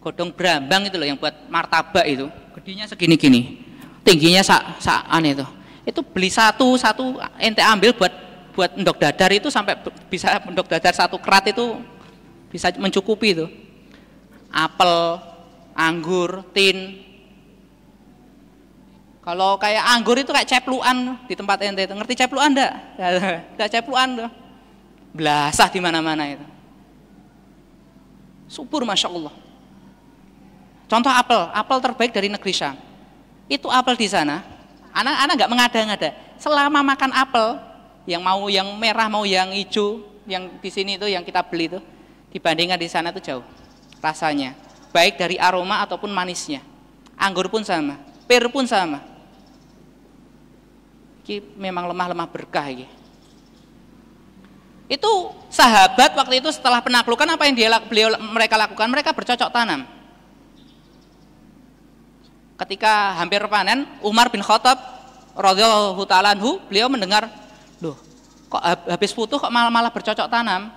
godong brambang itu loh, yang buat martabak itu, gedenya segini-gini, tingginya saan itu beli satu ente ambil buat endok dadar itu, sampai bisa endok dadar satu kerat itu bisa mencukupi itu. Apel, anggur, tin. Kalau kayak anggur itu kayak cepluan di tempat ente itu. Ngerti cepluan enggak? Enggak cepluan tuh. Belasah di mana-mana itu. Subur Masya Allah. Contoh apel terbaik dari negeri Syam. Itu apel di sana, anak-anak enggak mengada-ngada. Selama makan apel, yang mau yang merah mau yang hijau, yang di sini itu yang kita beli itu, dibandingkan di sana itu jauh rasanya, baik dari aroma ataupun manisnya. Anggur pun sama, pir pun sama. Ini memang lemah-lemah berkah ini. Itu sahabat waktu itu setelah penaklukan, apa yang mereka lakukan? Mereka bercocok tanam. Ketika hampir panen, Umar bin Khattab radhiyallahu ta'ala anhu, beliau mendengar, loh, kok habis putuh kok malah bercocok tanam?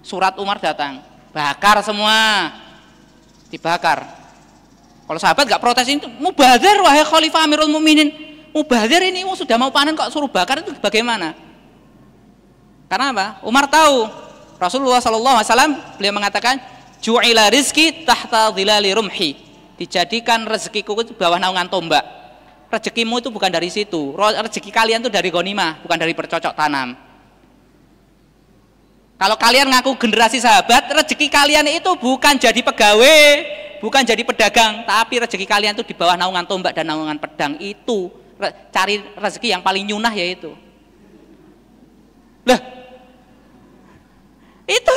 Surat Umar datang, bakar semua, dibakar. Kalau sahabat nggak protes, itu mubadzir wahai Khalifah Amirul Mukminin, Mubazir ini sudah mau panen kok suruh bakar, itu bagaimana? Karena apa? Umar tahu Rasulullah SAW beliau mengatakan ju'ila rizki tahta dhilali rumhi, dijadikan rezekiku itu bawah naungan tombak. Rezekimu itu bukan dari situ, rezeki kalian itu dari ghanimah, bukan dari bercocok tanam. Kalau kalian ngaku generasi sahabat, rezeki kalian itu bukan jadi pegawai, bukan jadi pedagang, tapi rezeki kalian itu di bawah naungan tombak dan naungan pedang. Itu cari rezeki yang paling nyunah, yaitu lah itu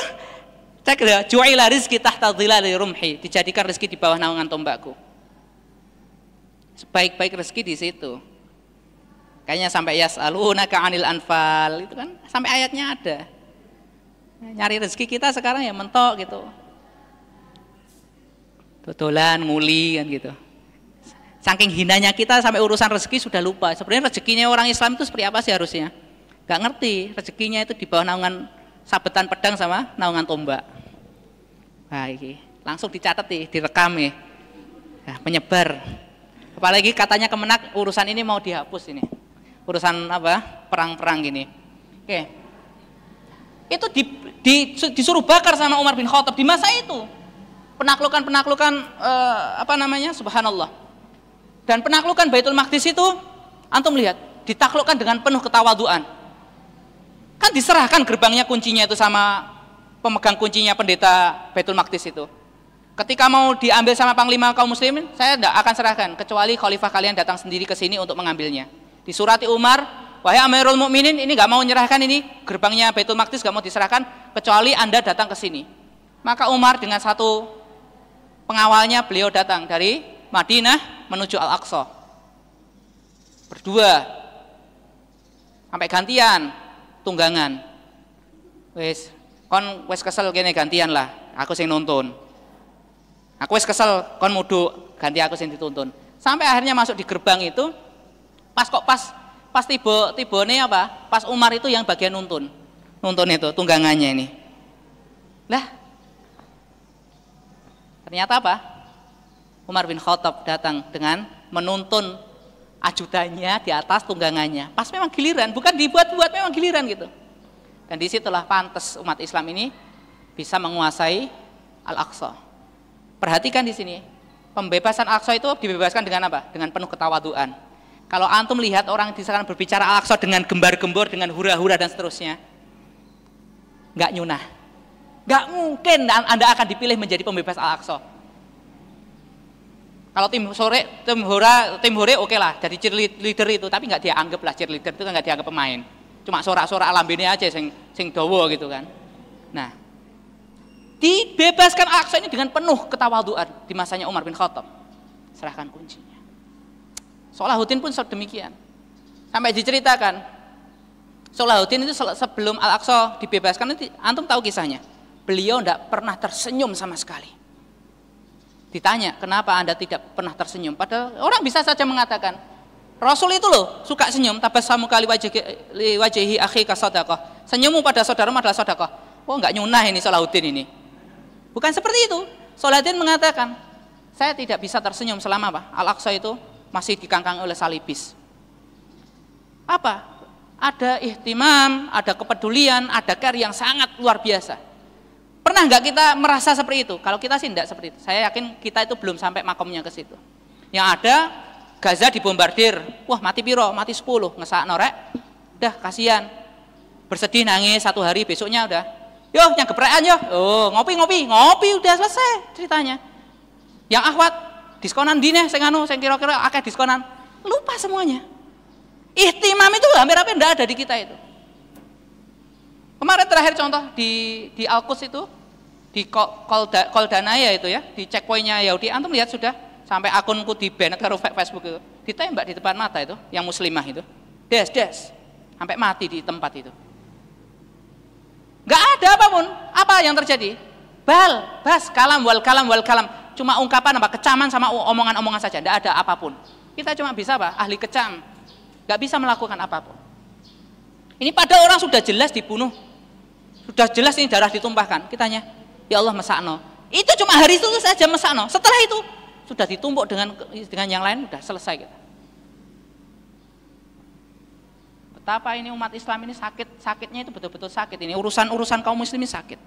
cek ya, ju'ila rizki tahta dhilali rumhi, dijadikan rezeki di bawah naungan tombakku. Sebaik-baik rezeki di situ. Kayaknya sampai yas'alunaka 'anil anfal, itu kan sampai ayatnya ada. Nyari rezeki kita sekarang ya mentok gitu, dodolan nguli kan gitu. Saking hinanya kita sampai urusan rezeki sudah lupa. Sebenarnya rezekinya orang Islam itu seperti apa sih harusnya? Gak ngerti, rezekinya itu di bawah naungan sabetan pedang sama naungan tombak. Nah, ini langsung dicatat nih, direkam nih. Nah, menyebar. Apalagi katanya Kemenak urusan ini mau dihapus ini. Urusan apa? Perang-perang gini. Oke. Itu disuruh bakar sama Umar bin Khattab di masa itu. Penaklukan subhanallah. Dan penaklukan Baitul Maqdis itu antum lihat, ditaklukkan dengan penuh ketawaduan. Kan diserahkan gerbangnya, kuncinya itu sama pemegang kuncinya pendeta Baitul Maqdis itu. Ketika mau diambil sama panglima kaum muslimin, saya tidak akan serahkan kecuali khalifah kalian datang sendiri ke sini untuk mengambilnya. Disurati Umar, wahai Amirul Mukminin, ini nggak mau menyerahkan ini gerbangnya Baitul Maqdis, nggak mau diserahkan kecuali Anda datang ke sini. Maka Umar dengan satu pengawalnya beliau datang dari Madinah menuju Al-Aqsa. Berdua sampai gantian tunggangan. Wes kesel gini, gantian lah, aku sing nuntun. Aku wes kesel kon muduk, ganti aku sing dituntun. Sampai akhirnya masuk di gerbang itu, pas tibone apa? Pas Umar itu yang bagian nuntun itu tunggangannya ini. Lah, ternyata apa? Umar bin Khattab datang dengan menuntun ajudannya di atas tunggangannya. Pas memang giliran, bukan dibuat-buat, memang giliran gitu. Dan disitulah pantas umat Islam ini bisa menguasai Al-Aqsa. Perhatikan di sini, pembebasan Al-Aqsa itu dibebaskan dengan apa? Dengan penuh ketawaduan. Kalau antum lihat orang di sana berbicara Al-Aqsa dengan gembar-gembor, dengan hura-hura dan seterusnya, nggak nyunah. Nggak mungkin Anda akan dipilih menjadi pembebas Al-Aqsa. Kalau tim hore oke lah, jadi cheerleader itu, tapi nggak dianggap lah cheerleader itu, kan nggak dianggap pemain. Cuma sorak-sorak alambene aja sing dawa gitu kan. Nah, dibebaskan Al-Aqsa ini dengan penuh ketawaduan di masanya Umar bin Khattab. Serahkan kuncinya. Salahuddin pun demikian. Sampai diceritakan Salahuddin itu sebelum Al-Aqsa dibebaskan, itu antum tahu kisahnya. Beliau tidak pernah tersenyum sama sekali. Ditanya, kenapa Anda tidak pernah tersenyum? Padahal orang bisa saja mengatakan, Rasul itu loh suka senyum, tabassamu kali wajhi akhika shadaqah. Senyummu pada saudaramu adalah sedekah. Oh, enggak nyunah ini Salahuddin ini. Bukan seperti itu. Salahuddin mengatakan, saya tidak bisa tersenyum selama apa? Al-Aqsa itu masih dikangkang oleh salibis. Apa? Ada ihtimam, ada kepedulian, ada care yang sangat luar biasa. Pernah nggak kita merasa seperti itu? Kalau kita sih enggak seperti itu. Saya yakin kita itu belum sampai makomnya ke situ. Yang ada Gaza dibombardir, wah mati piro, mati 10, ngesak norek, udah kasihan, bersedih nangis 1 hari, besoknya udah, yo yang geprekan yo, oh ngopi udah selesai ceritanya. Yang akhwat diskonan dine, sing kira-kira akeh diskonan, lupa semuanya. Ihtimam itu hampir-hampir enggak ada di kita itu. Kemarin terakhir contoh di Al-Quds itu, di Koldanaya itu ya, di checkpointnya Yahudi, antum lihat sudah sampai akunku di banned karo Facebook itu, ditembak di depan mata itu, yang muslimah itu, des, sampai mati di tempat itu. Nggak ada apapun, apa yang terjadi? Bas, kalam, cuma ungkapan apa, kecaman sama omongan-omongan saja, nggak ada apapun. Kita cuma bisa apa? Ahli kecam, nggak bisa melakukan apapun. Ini pada orang sudah jelas dibunuh, sudah jelas ini darah ditumpahkan, kitanya, ya Allah mesakno. Itu cuma hari itu saja mesakno. Setelah itu sudah ditumpuk dengan yang lain, sudah selesai kita. Betapa ini umat Islam ini sakitnya itu betul-betul sakit. Ini urusan kaum muslimin sakit.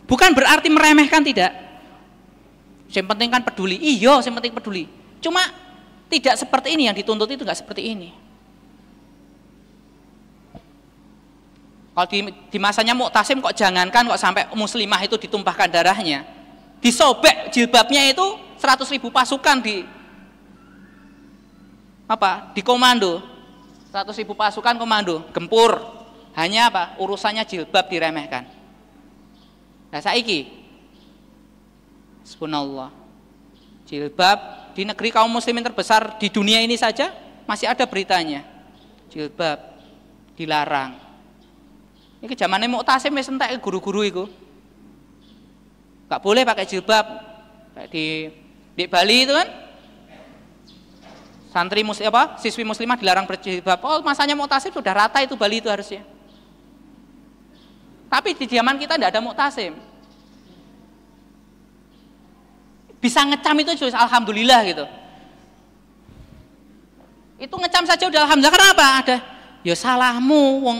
Bukan berarti meremehkan, tidak. Yang penting kan peduli. Iya, yang penting peduli. Cuma tidak seperti ini yang dituntut, itu nggak seperti ini. Kalau di masanya Mu'tasim kok jangankan kok sampai muslimah itu ditumpahkan darahnya. Disobek jilbabnya itu 100.000 pasukan di komando. 100.000 pasukan komando, gempur. Hanya apa? Urusannya jilbab diremehkan. Nah saiki subhanallah, jilbab di negeri kaum muslimin terbesar di dunia ini saja masih ada beritanya. Jilbab dilarang. Ini zamannya Mu'tasim wis entek guru-guru itu. Gak boleh pakai jilbab. Di Bali itu kan siswi muslimah dilarang berjilbab. Oh, masanya Mu'tasim sudah rata itu Bali itu harusnya. Tapi di zaman kita tidak ada Mu'tasim. Bisa ngecam itu juga alhamdulillah gitu. Itu ngecam saja udah alhamdulillah. Kenapa? Ada ya salahmu, wong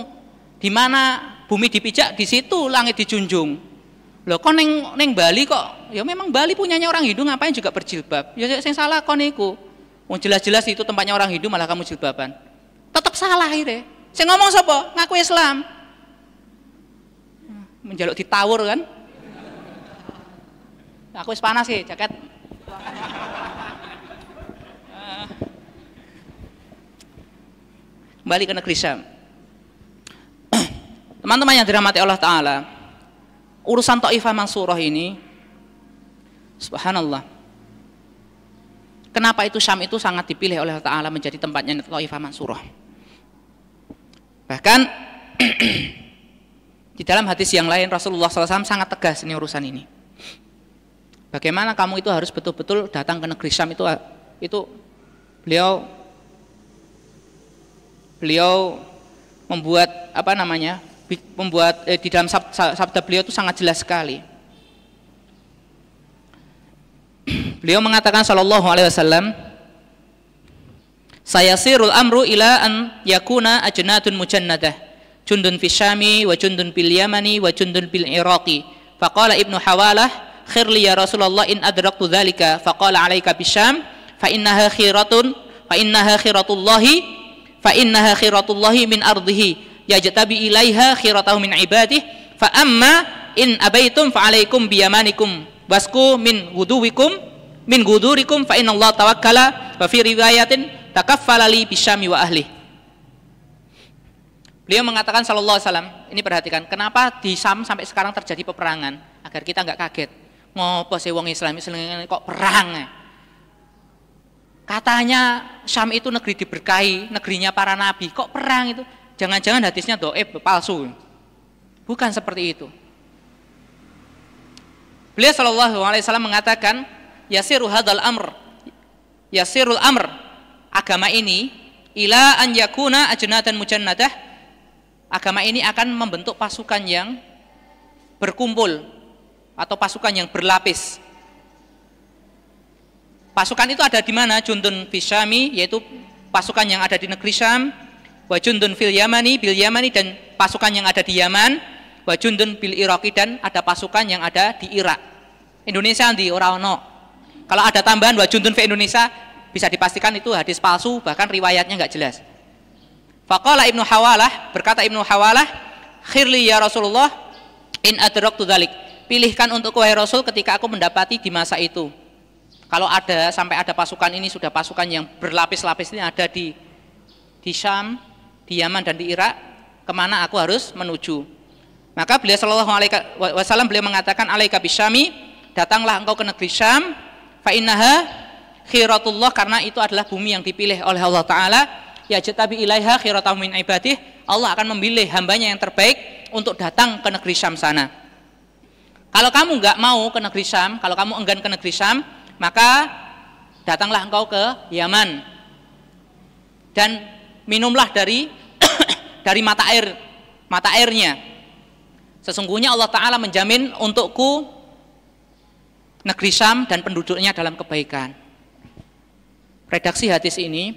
di mana bumi dipijak di situ langit dijunjung. Loh kok neng Bali kok? Ya memang Bali punyanya orang Hindu, ngapain juga berjilbab? Ya sing salah kon niku. Wong jelas-jelas itu tempatnya orang Hindu malah kamu jilbaban. Tetap salah akhirnya. Saya ngomong sapa? Ngaku Islam. Menjaluk ditawur kan? Aku wis panas sih jaket. Kembali ke negeri Syam. Teman-teman yang dirahmati Allah Ta'ala, urusan Taifah Mansurah ini, subhanallah, kenapa itu Syam itu sangat dipilih oleh Allah Ta'ala menjadi tempatnya Taifah Mansurah. Bahkan di dalam hadis yang lain Rasulullah SAW sangat tegas ini urusan ini. Bagaimana kamu itu harus betul-betul datang ke negeri Syam itu beliau membuat di dalam sabda beliau itu sangat jelas sekali. Beliau mengatakan sallallahu alaihi wasallam, sayasirul amru ila an yakuna ajnatun mujannadah, jundun fis Syami wa jundun bil Yamani wa jundun bil Iraqi. Faqala Ibnu Hawalah, khirli ya Rasulullah in adraktu dzalika. Faqala alaika bis Syam fa innaha khiratullahi min ardihi yajtabi ilaiha khiratahu min ibadihi fa amma in abaitum fa alaikum biyamanikum wasku min gudurikum fa inna Allah tawakkala wa fi riwayatin takaffala li bisyami wa ahli. Beliau mengatakan sallallahu alaihi wasallam, ini perhatikan kenapa di Syam sampai sekarang terjadi peperangan agar kita enggak kaget. Ngopo sih wong Islam kok perang? Katanya Syam itu negeri diberkahi, negerinya para nabi, kok perang itu? Jangan-jangan hadisnya dhaif, palsu. Bukan seperti itu. Beliau sallallahu alaihi wasallam mengatakan, yasirul amr, agama ini ila an yakuna ajnatan mujannadah, agama ini akan membentuk pasukan yang berkumpul atau pasukan yang berlapis. Pasukan itu ada di mana? Jundun fis Syami, yaitu pasukan yang ada di negeri Syam, wa jundun bil Yamani dan pasukan yang ada di Yaman, wa jundun bil Iraqi dan ada pasukan yang ada di Irak. Indonesia di ora ono. Kalau ada tambahan wa jundun fi Indonesia, bisa dipastikan itu hadis palsu, bahkan riwayatnya enggak jelas. Faqala Ibnu Hawalah, berkata Ibnu Hawalah, khirli ya Rasulullah in adraktu dzalik. Pilihkan untuk wahai Rasul ketika aku mendapati di masa itu. Kalau sampai ada pasukan ini sudah pasukan yang berlapis-lapis ini ada di Syam, di Yaman dan di Irak, kemana aku harus menuju? Maka beliau sallallahu alaihi wasallam beliau mengatakan alaika bisyami, datanglah engkau ke negeri Syam, fa innaha khiratullah, karena itu adalah bumi yang dipilih oleh Allah Ta'ala, yajtabi ilaiha khiratahu min ibadih, Allah akan memilih hambanya yang terbaik untuk datang ke negeri Syam sana. Kalau kamu enggak mau ke negeri Syam, kalau kamu enggan ke negeri Syam, maka datanglah engkau ke Yaman dan minumlah dari mata airnya. Sesungguhnya Allah Ta'ala menjamin untukku negeri Syam dan penduduknya dalam kebaikan. Redaksi hadis ini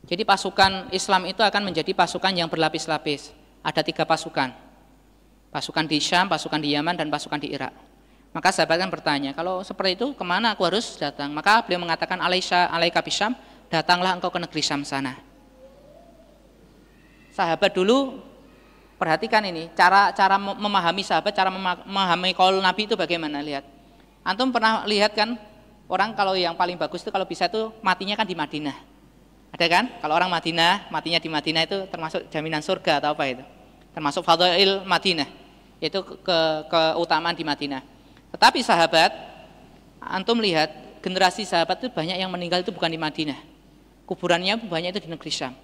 Jadi pasukan Islam itu akan menjadi pasukan yang berlapis-lapis. Ada 3 pasukan. Pasukan di Syam, pasukan di Yaman, dan pasukan di Irak. Maka sahabat kan bertanya, kalau seperti itu kemana aku harus datang? Maka beliau mengatakan, alaika bisyam, datanglah engkau ke negeri Syam sana. Sahabat dulu, perhatikan ini, cara memahami sahabat, cara memahami qaul Nabi itu bagaimana, lihat. Antum pernah lihat kan, orang kalau yang paling bagus itu kalau bisa itu matinya kan di Madinah. Ada kan? Kalau orang Madinah, matinya di Madinah itu termasuk jaminan surga atau apa itu? Termasuk fadhail Madinah, yaitu keutamaan di Madinah. Tetapi sahabat, antum lihat generasi sahabat itu banyak yang meninggal itu bukan di Madinah. Kuburannya banyak itu di negeri Syam.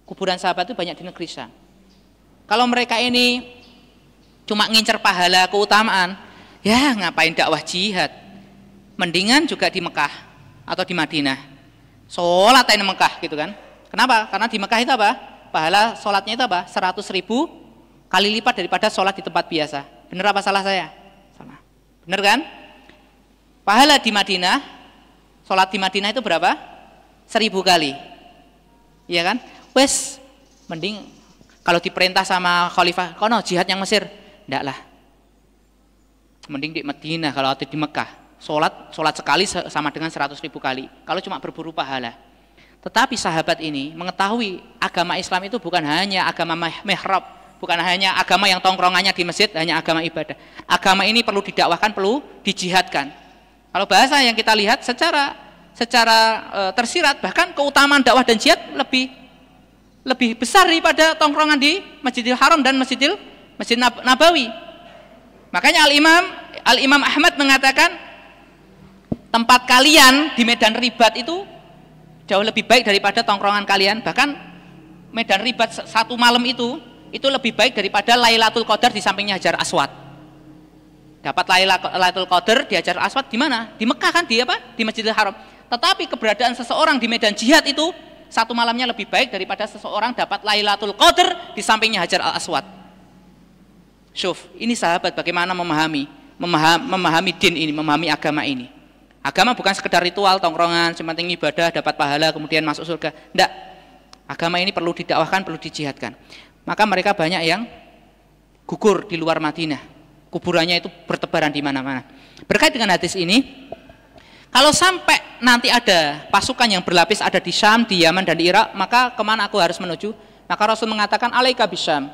Kuburan sahabat itu banyak di negeri Syam. Kalau mereka ini cuma ngincer pahala keutamaan, ya ngapain dakwah jihad? Mendingan juga di Mekah atau di Madinah. Sholat di Mekah gitu kan. Kenapa? Karena di Mekah itu apa? Pahala sholatnya itu apa? 100.000 kali lipat daripada sholat di tempat biasa. Bener apa salah saya? Salah. Bener kan? Pahala di Madinah, sholat di Madinah itu berapa? 1000 kali. Iya kan? Wes, mending kalau diperintah sama khalifah, kono jihad yang Mesir, enggak lah. Mending di Madinah kalau atau di Mekah. Sholat sekali sama dengan 100.000 kali. Kalau cuma berburu pahala. Tetapi sahabat ini mengetahui agama Islam itu bukan hanya agama mihrab, bukan hanya agama yang tongkrongannya di masjid, hanya agama ibadah. Agama ini perlu didakwahkan, perlu dijihadkan. Kalau bahasa yang kita lihat secara tersirat, bahkan keutamaan dakwah dan jihad lebih besar daripada tongkrongan di Masjidil Haram dan Masjid Nabawi. Makanya Al-Imam Ahmad mengatakan, tempat kalian di medan ribat itu jauh lebih baik daripada tongkrongan kalian. Bahkan medan ribat satu malam itu lebih baik daripada Lailatul Qadar di sampingnya Hajar Aswad. Dapat Lailatul Qadar di Hajar Aswad di mana? Di Mekah kan, di Masjidil Haram. Tetapi keberadaan seseorang di medan jihad itu satu malamnya lebih baik daripada seseorang dapat Lailatul Qadar di sampingnya Hajar Aswad. Syuf, ini sahabat bagaimana memahami din ini, memahami agama ini. Agama bukan sekedar ritual, tongkrongan, sementing ibadah, dapat pahala, kemudian masuk surga. Tidak. Agama ini perlu didakwahkan, perlu dijihadkan. Maka mereka banyak yang gugur di luar Madinah. Kuburannya itu bertebaran di mana-mana. Berkait dengan hadis ini, kalau sampai nanti ada pasukan yang berlapis ada di Syam, di Yaman, dan di Irak, maka kemana aku harus menuju? Maka Rasul mengatakan, alaika bisyam.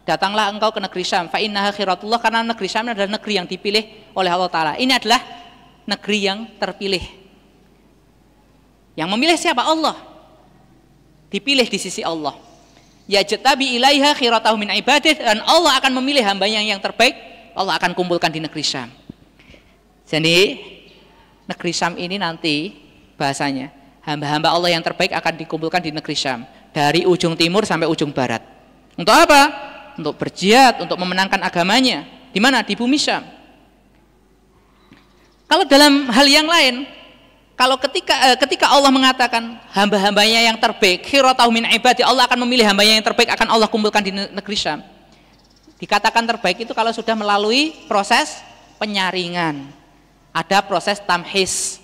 Datanglah engkau ke negeri Syam. Fa innaha khiratullah, karena negeri Syam adalah negeri yang dipilih oleh Allah Ta'ala. Ini adalah negeri yang terpilih. Yang memilih siapa? Allah. Dipilih di sisi Allah. Yajtabi ilaiha khiratahu min ibadih, dan Allah akan memilih hambanya yang terbaik. Allah akan kumpulkan di negeri Syam. Jadi negeri Syam ini nanti bahasanya hamba-hamba Allah yang terbaik akan dikumpulkan di negeri Syam, dari ujung timur sampai ujung barat. Untuk apa? Untuk berjihad, untuk memenangkan agamanya. Di mana? Di bumi Syam. Kalau dalam hal yang lain, kalau ketika Allah mengatakan hamba-hambanya yang terbaik, khiratahu min ibadi, Allah akan memilih hambanya yang terbaik, akan Allah kumpulkan di negeri Syam. Dikatakan terbaik itu kalau sudah melalui proses penyaringan, ada proses tamhis.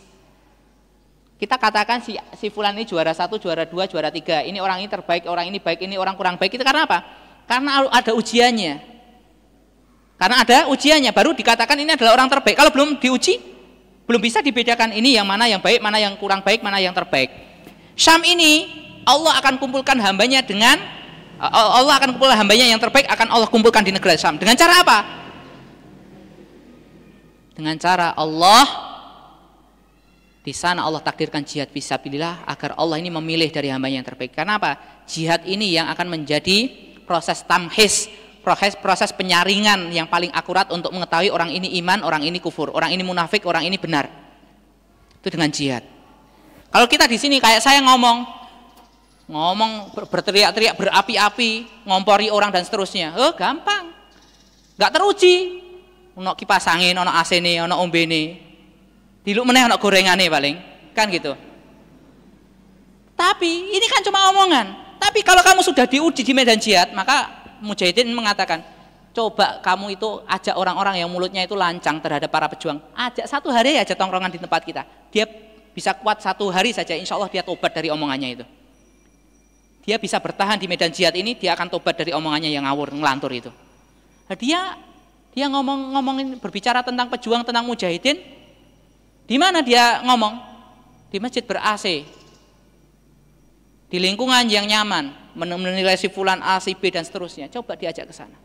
Kita katakan si fulan ini juara 1, juara 2, juara 3, ini orang ini terbaik, orang ini baik, ini orang kurang baik. Itu karena apa? Karena ada ujiannya. Karena ada ujiannya, baru dikatakan ini adalah orang terbaik. Kalau belum diuji, belum bisa dibedakan ini yang mana yang baik, mana yang kurang baik, mana yang terbaik. Syam ini Allah akan kumpulkan hambanya yang terbaik, akan Allah kumpulkan di negeri Syam. Dengan cara apa? Dengan cara Allah di sana Allah takdirkan jihad fisabilillah, agar Allah ini memilih dari hambanya yang terbaik. Karena apa? Jihad ini yang akan menjadi proses tamhis, proses penyaringan yang paling akurat untuk mengetahui orang ini iman, orang ini kufur, orang ini munafik, orang ini benar. Itu dengan jihad. Kalau kita di sini kayak saya ngomong berteriak-teriak, berapi-api, ngompori orang dan seterusnya, gampang, nggak teruji. Ono kipas angin, ono AC nih, ono ombene, diluk meneh ono gorengane paling, kan gitu. Tapi ini kan cuma omongan. Tapi kalau kamu sudah diuji di medan jihad, maka Mujahidin mengatakan, coba kamu itu ajak orang-orang yang mulutnya itu lancang terhadap para pejuang, ajak satu hari aja tongkrongan di tempat kita, dia bisa kuat satu hari saja, insya Allah dia tobat dari omongannya itu. dia bisa bertahan di medan jihad ini, dia akan tobat dari omongannya yang ngawur, ngelantur itu. Nah, dia ngomongin berbicara tentang pejuang, tentang mujahidin. Di mana dia ngomong? Di masjid ber-AC. Di lingkungan yang nyaman, menilai si fulan A, si B dan seterusnya. Coba diajak ke sana.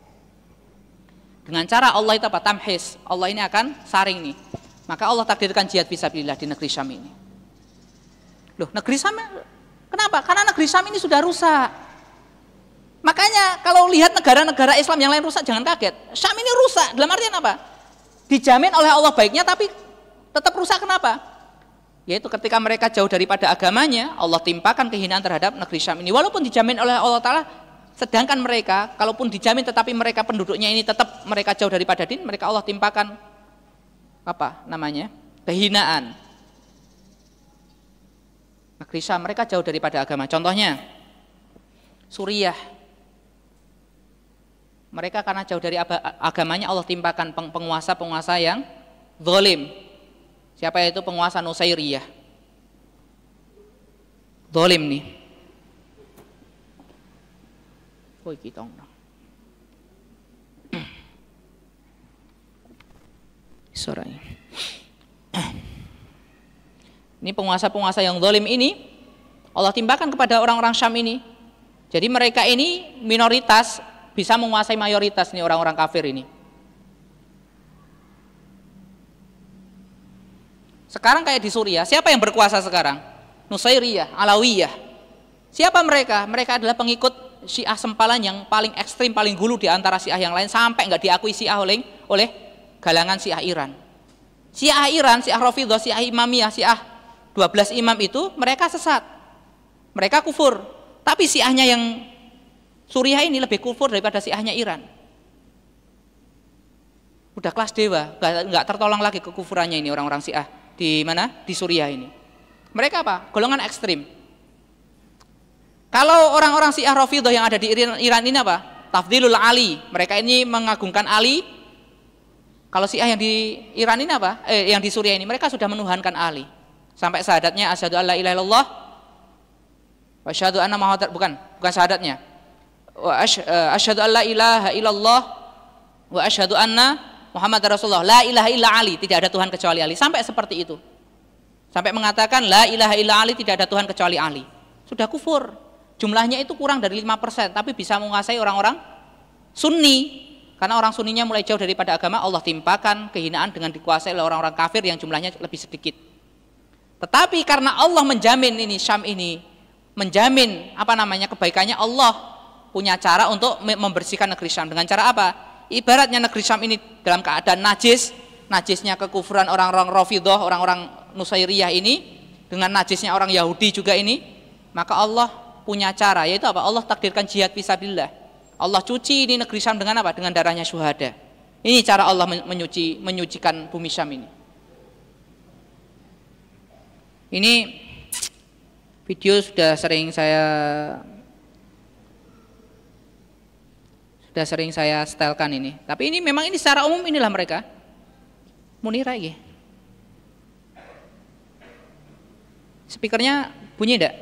Dengan cara Allah itu apa? Tamhis. Allah ini akan saring nih. Maka Allah takdirkan jihad fisabilillah di negeri Syam ini. Loh, negeri Syam kenapa? Karena negeri Syam ini sudah rusak. Makanya kalau lihat negara-negara Islam yang lain rusak, jangan kaget. Syam ini rusak. Dalam artian apa? Dijamin oleh Allah baiknya, tapi tetap rusak. Kenapa? Yaitu ketika mereka jauh daripada agamanya, Allah timpakan kehinaan terhadap negeri Syam ini. Walaupun dijamin oleh Allah Ta'ala, sedangkan mereka, kalaupun dijamin tetapi mereka penduduknya ini tetap mereka jauh daripada din, mereka Allah timpakan apa namanya? Kehinaan. Negeri Syam mereka jauh daripada agama. Contohnya Suriah. Mereka karena jauh dari agamanya Allah timpakan penguasa-penguasa yang zalim. Siapa itu? Penguasa Nusairiyah. Zalim nih. Woi kita suaranya. Ini penguasa-penguasa yang zalim ini Allah timpakan kepada orang-orang Syam ini. Jadi mereka ini minoritas bisa menguasai mayoritas nih orang-orang kafir ini. Sekarang kayak di Suriah, siapa yang berkuasa sekarang? Nusairiyah, Alawiyah. Siapa mereka? Mereka adalah pengikut Syiah sempalan yang paling ekstrim, paling gulu di antara Syiah yang lain, sampai nggak diakui Syiah oleh galangan Syiah Iran. Syiah Iran, Syiah Rafidhah, Syiah Imamiyah, Syiah 12 imam itu mereka sesat. Mereka kufur. Tapi Syiahnya yang Suriah ini lebih kufur daripada Syiahnya Iran. Udah kelas dewa, nggak tertolong lagi kekufurannya ini orang-orang Syiah di mana? Di Suriah ini. Mereka apa? Golongan ekstrim. Kalau orang-orang Syiah Rafidhah yang ada di Iran ini apa? Tafdilul Ali. Mereka ini mengagungkan Ali. Kalau Syiah yang di Iran ini apa? Yang di Suriah ini mereka sudah menuhankan Ali. Sampai syahadatnya asyhadu alla ilaha illallah wa asyhadu anna Muhammadar, bukan syahadatnya. Wa asyhadu alla ilaha illallah wa asyhadu anna Muhammadar Rasulullah. La ilaha illa Ali, tidak ada Tuhan kecuali Ali. Sampai seperti itu. Sampai mengatakan la ilaha illa Ali, tidak ada Tuhan kecuali Ali. Sudah kufur. Jumlahnya itu kurang dari 5%, tapi bisa menguasai orang-orang Sunni. Karena orang Sunninya mulai jauh daripada agama, Allah timpakan kehinaan dengan dikuasai oleh orang-orang kafir yang jumlahnya lebih sedikit. Tetapi karena Allah menjamin ini Syam ini, menjamin apa namanya kebaikannya, Allah punya cara untuk membersihkan negeri Syam. Dengan cara apa? Ibaratnya negeri Syam ini dalam keadaan najisnya kekufuran orang-orang Rafidhah, orang-orang Nusairiyah ini, dengan najisnya orang Yahudi juga ini, maka Allah punya cara, yaitu apa? Allah takdirkan jihad fisabilillah. Allah cuci ini negeri Syam dengan apa? Dengan darahnya syuhada. Ini cara Allah menyucikan bumi Syam ini. Ini video sudah sering saya setelkan ini. Tapi ini memang ini secara umum inilah mereka. Munirah lagi. Speakernya bunyi enggak?